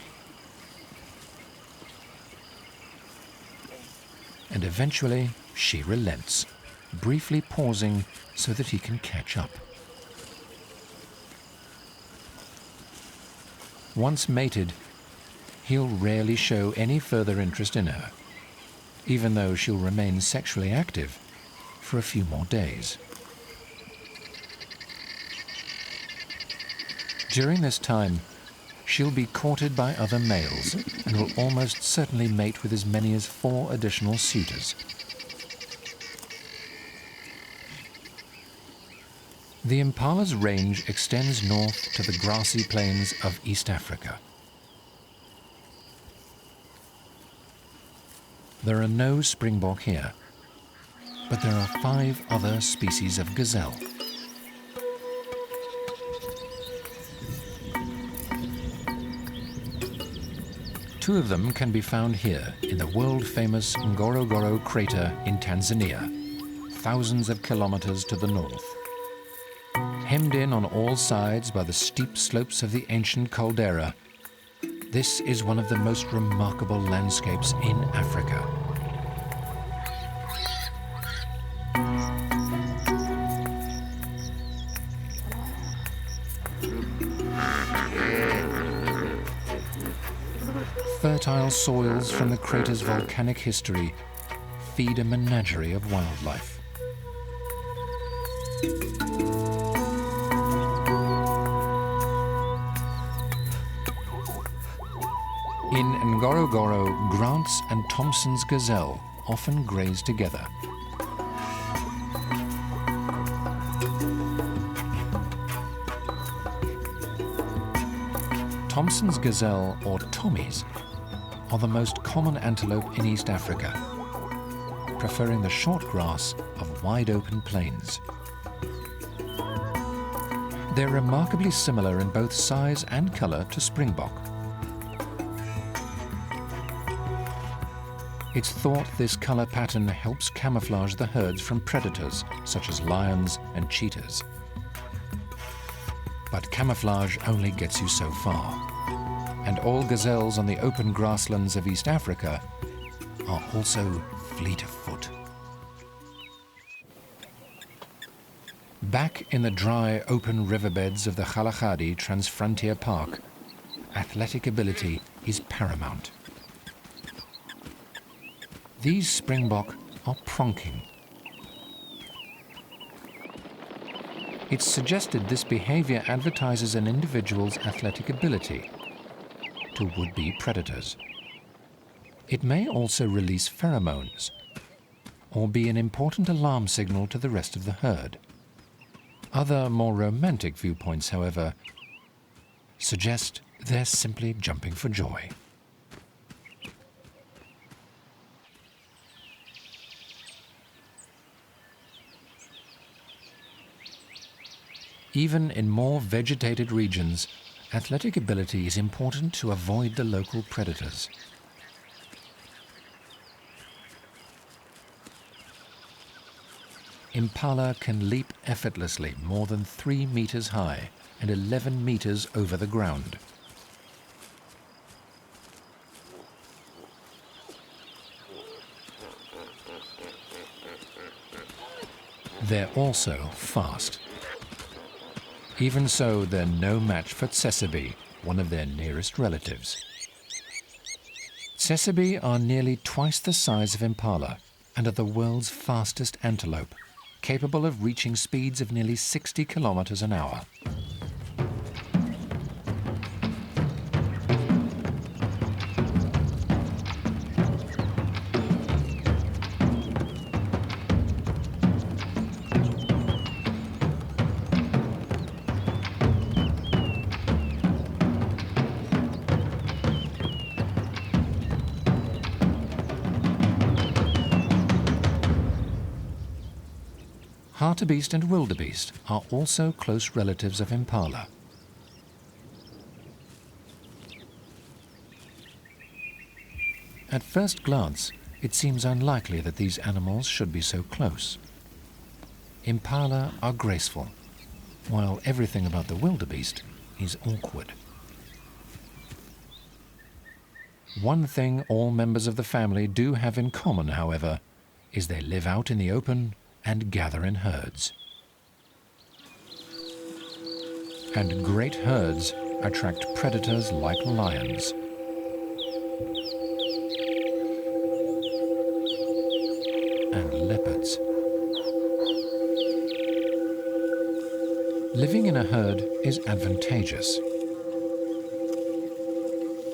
And eventually, she relents, briefly pausing so that he can catch up. Once mated, he'll rarely show any further interest in her, even though she'll remain sexually active for a few more days. During this time, she'll be courted by other males and will almost certainly mate with as many as 4 additional suitors. The impala's range extends north to the grassy plains of East Africa. There are no springbok here, but there are 5 other species of gazelle. Two of them can be found here in the world-famous Ngorongoro crater in Tanzania, thousands of kilometers to the north. Hemmed in on all sides by the steep slopes of the ancient caldera, this is one of the most remarkable landscapes in Africa. Fertile soils from the crater's volcanic history feed a menagerie of wildlife. In Ngorongoro, Grant's and Thompson's gazelle often graze together. Thompson's gazelle, or Tommies, are the most common antelope in East Africa, preferring the short grass of wide-open plains. They're remarkably similar in both size and color to springbok. It's thought this color pattern helps camouflage the herds from predators such as lions and cheetahs. But camouflage only gets you so far, and all gazelles on the open grasslands of East Africa are also fleet of foot. Back in the dry, open riverbeds of the Kalahari Transfrontier Park, athletic ability is paramount. These springbok are pronking. It's suggested this behavior advertises an individual's athletic ability to would-be predators. It may also release pheromones or be an important alarm signal to the rest of the herd. Other, more romantic viewpoints, however, suggest they're simply jumping for joy. Even in more vegetated regions, athletic ability is important to avoid the local predators. Impala can leap effortlessly more than 3 meters high and 11 meters over the ground. They're also fast. Even so, they're no match for tsessebi, one of their nearest relatives. Tsessebi are nearly twice the size of impala and are the world's fastest antelope, capable of reaching speeds of nearly 60 kilometers an hour. Hartebeest and wildebeest are also close relatives of impala. At first glance, it seems unlikely that these animals should be so close. Impala are graceful, while everything about the wildebeest is awkward. One thing all members of the family do have in common, however, is they live out in the open and gather in herds. And great herds attract predators like lions. And leopards. Living in a herd is advantageous.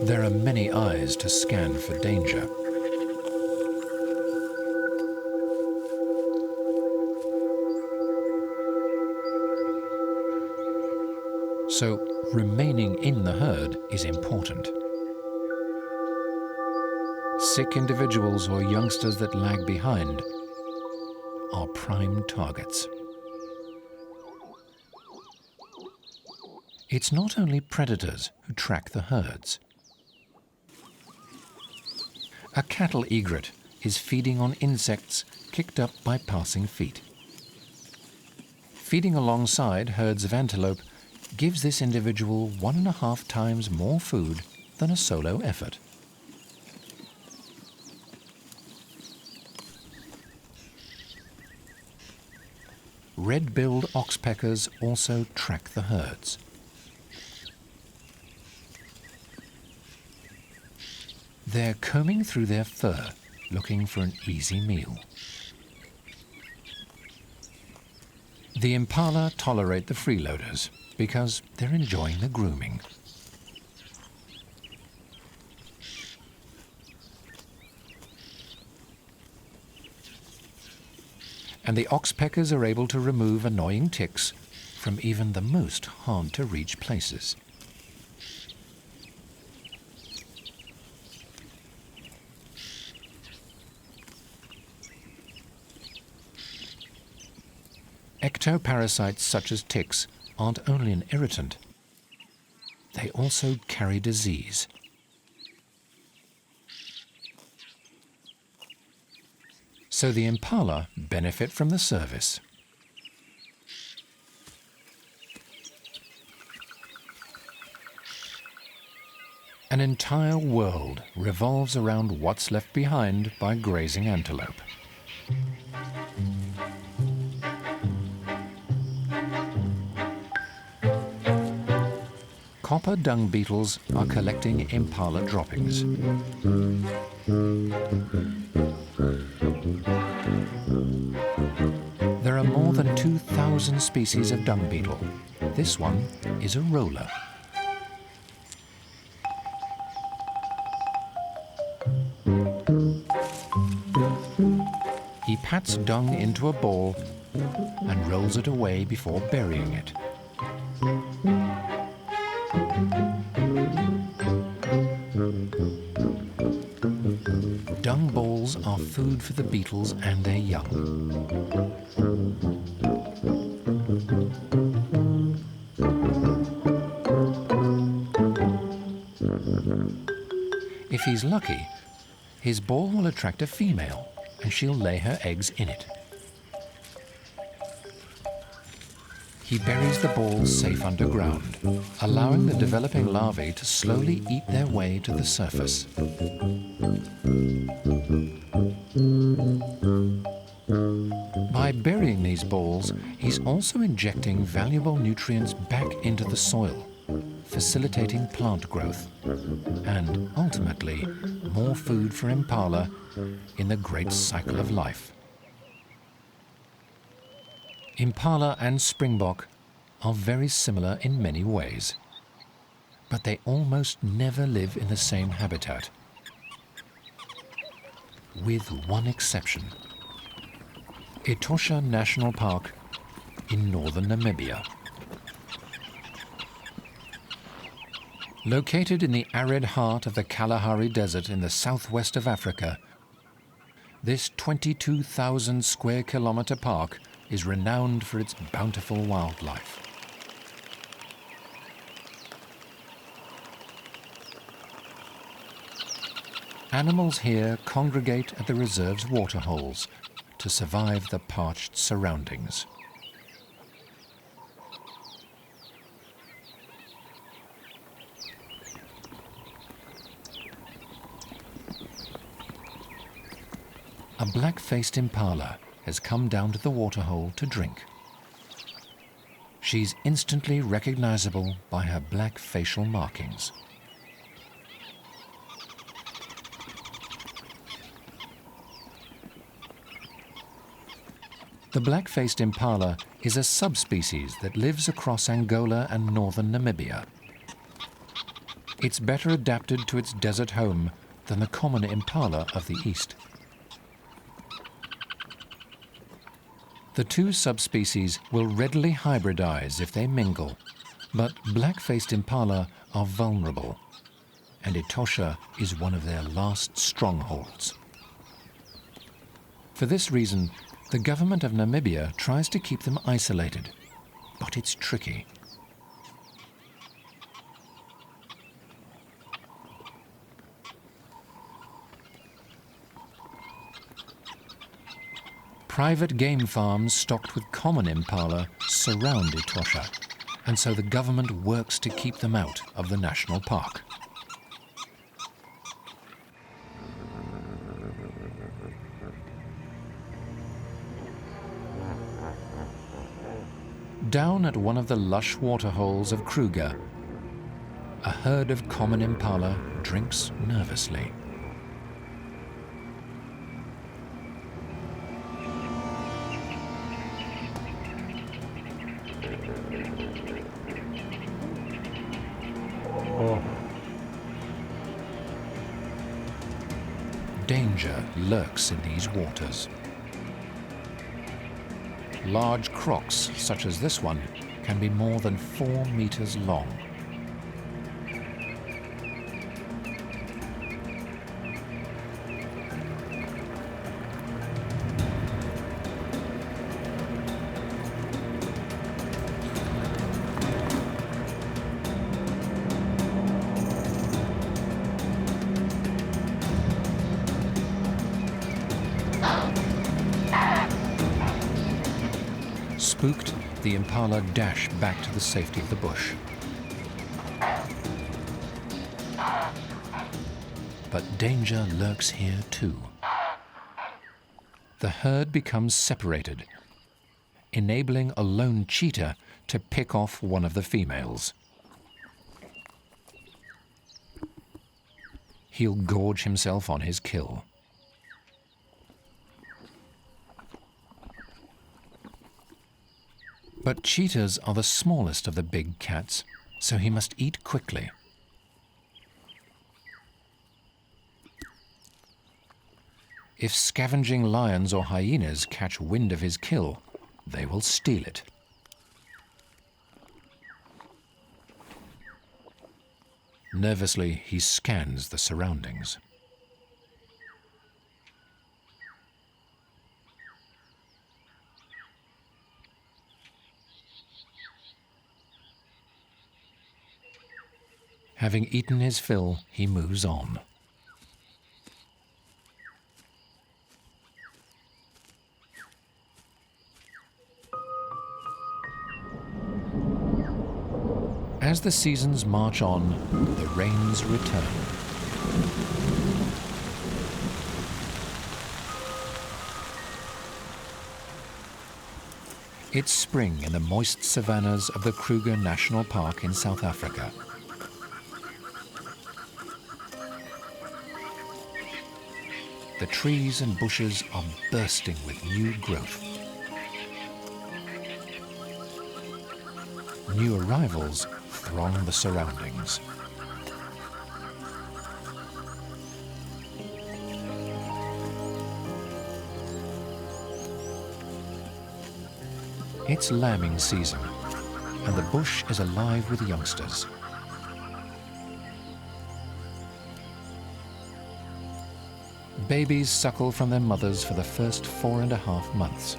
There are many eyes to scan for danger. So, remaining in the herd is important. Sick individuals or youngsters that lag behind are prime targets. It's not only predators who track the herds. A cattle egret is feeding on insects kicked up by passing feet. Feeding alongside herds of antelope gives this individual 1.5 times more food than a solo effort. Red-billed oxpeckers also track the herds. They're combing through their fur, looking for an easy meal. The impala tolerate the freeloaders because they're enjoying the grooming. And the oxpeckers are able to remove annoying ticks from even the most hard-to-reach places. Ectoparasites such as ticks aren't only an irritant, they also carry disease. So the impala benefit from the service. An entire world revolves around what's left behind by grazing antelope. Copper dung beetles are collecting impala droppings. There are more than 2,000 species of dung beetle. This one is a roller. He pats dung into a ball and rolls it away before burying it. Dung balls are food for the beetles and their young. If he's lucky, his ball will attract a female and she'll lay her eggs in it. He buries the balls safe underground, allowing the developing larvae to slowly eat their way to the surface. By burying these balls, he's also injecting valuable nutrients back into the soil, facilitating plant growth, and ultimately, more food for impala in the great cycle of life. Impala and springbok are very similar in many ways, but they almost never live in the same habitat, with one exception: Etosha National Park in northern Namibia. Located in the arid heart of the Kalahari Desert in the southwest of Africa, this 22,000 square kilometer park is renowned for its bountiful wildlife. Animals here congregate at the reserve's waterholes to survive the parched surroundings. A black-faced impala has come down to the waterhole to drink. She's instantly recognizable by her black facial markings. The black-faced impala is a subspecies that lives across Angola and northern Namibia. It's better adapted to its desert home than the common impala of the east. The two subspecies will readily hybridize if they mingle, but black-faced impala are vulnerable, and Etosha is one of their last strongholds. For this reason, the government of Namibia tries to keep them isolated, but it's tricky. Private game farms stocked with common impala surround Etosha, and so the government works to keep them out of the national park. Down at one of the lush waterholes of Kruger, a herd of common impala drinks nervously. Danger lurks in these waters. Large crocs, such as this one, can be more than 4 meters long. Spooked, the impala dash back to the safety of the bush. But danger lurks here too. The herd becomes separated, enabling a lone cheetah to pick off one of the females. He'll gorge himself on his kill. But cheetahs are the smallest of the big cats, so he must eat quickly. If scavenging lions or hyenas catch wind of his kill, they will steal it. Nervously, he scans the surroundings. Having eaten his fill, he moves on. As the seasons march on, the rains return. It's spring in the moist savannas of the Kruger National Park in South Africa. The trees and bushes are bursting with new growth. New arrivals throng the surroundings. It's lambing season, and the bush is alive with youngsters. Babies suckle from their mothers for the first 4.5 months.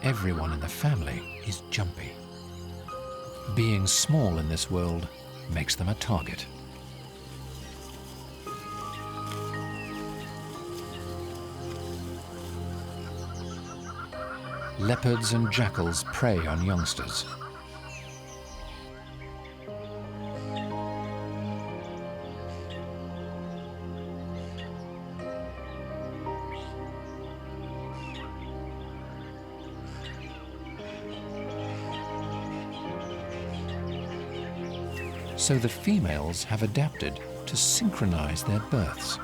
Everyone in the family is jumpy. Being small in this world makes them a target. Leopards and jackals prey on youngsters. So the females have adapted to synchronize their births.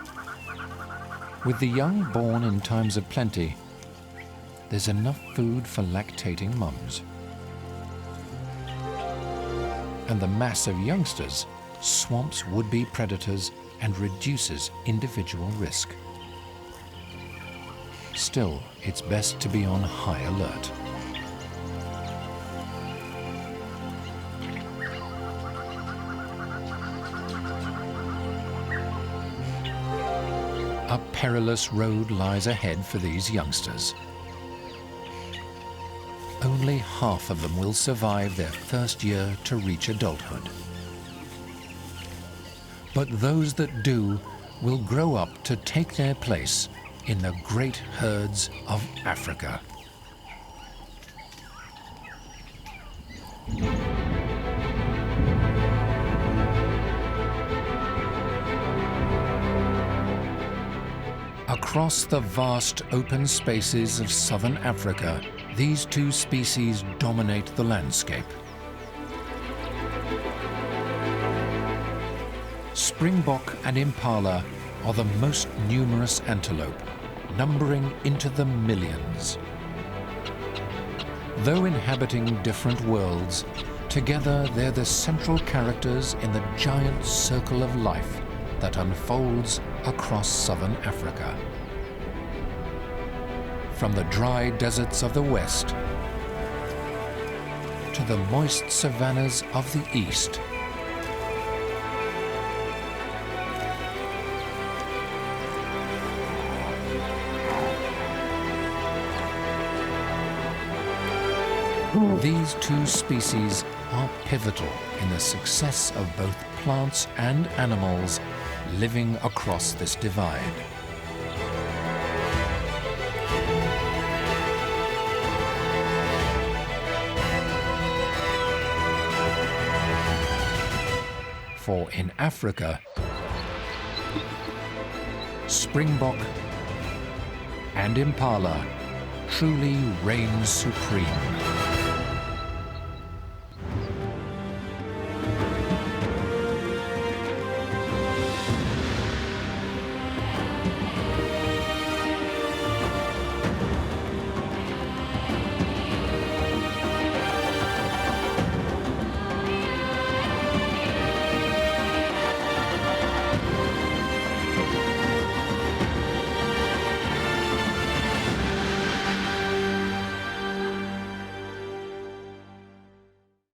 With the young born in times of plenty, there's enough food for lactating mums. And the mass of youngsters swamps would-be predators and reduces individual risk. Still, it's best to be on high alert. A perilous road lies ahead for these youngsters. Only half of them will survive their first year to reach adulthood. But those that do will grow up to take their place in the great herds of Africa. Across the vast open spaces of southern Africa, these two species dominate the landscape. Springbok and impala are the most numerous antelope, numbering into the millions. Though inhabiting different worlds, together they're the central characters in the giant circle of life that unfolds across southern Africa. From the dry deserts of the west to the moist savannas of the east, these two species are pivotal in the success of both plants and animals living across this divide. For in Africa, springbok and impala truly reign supreme.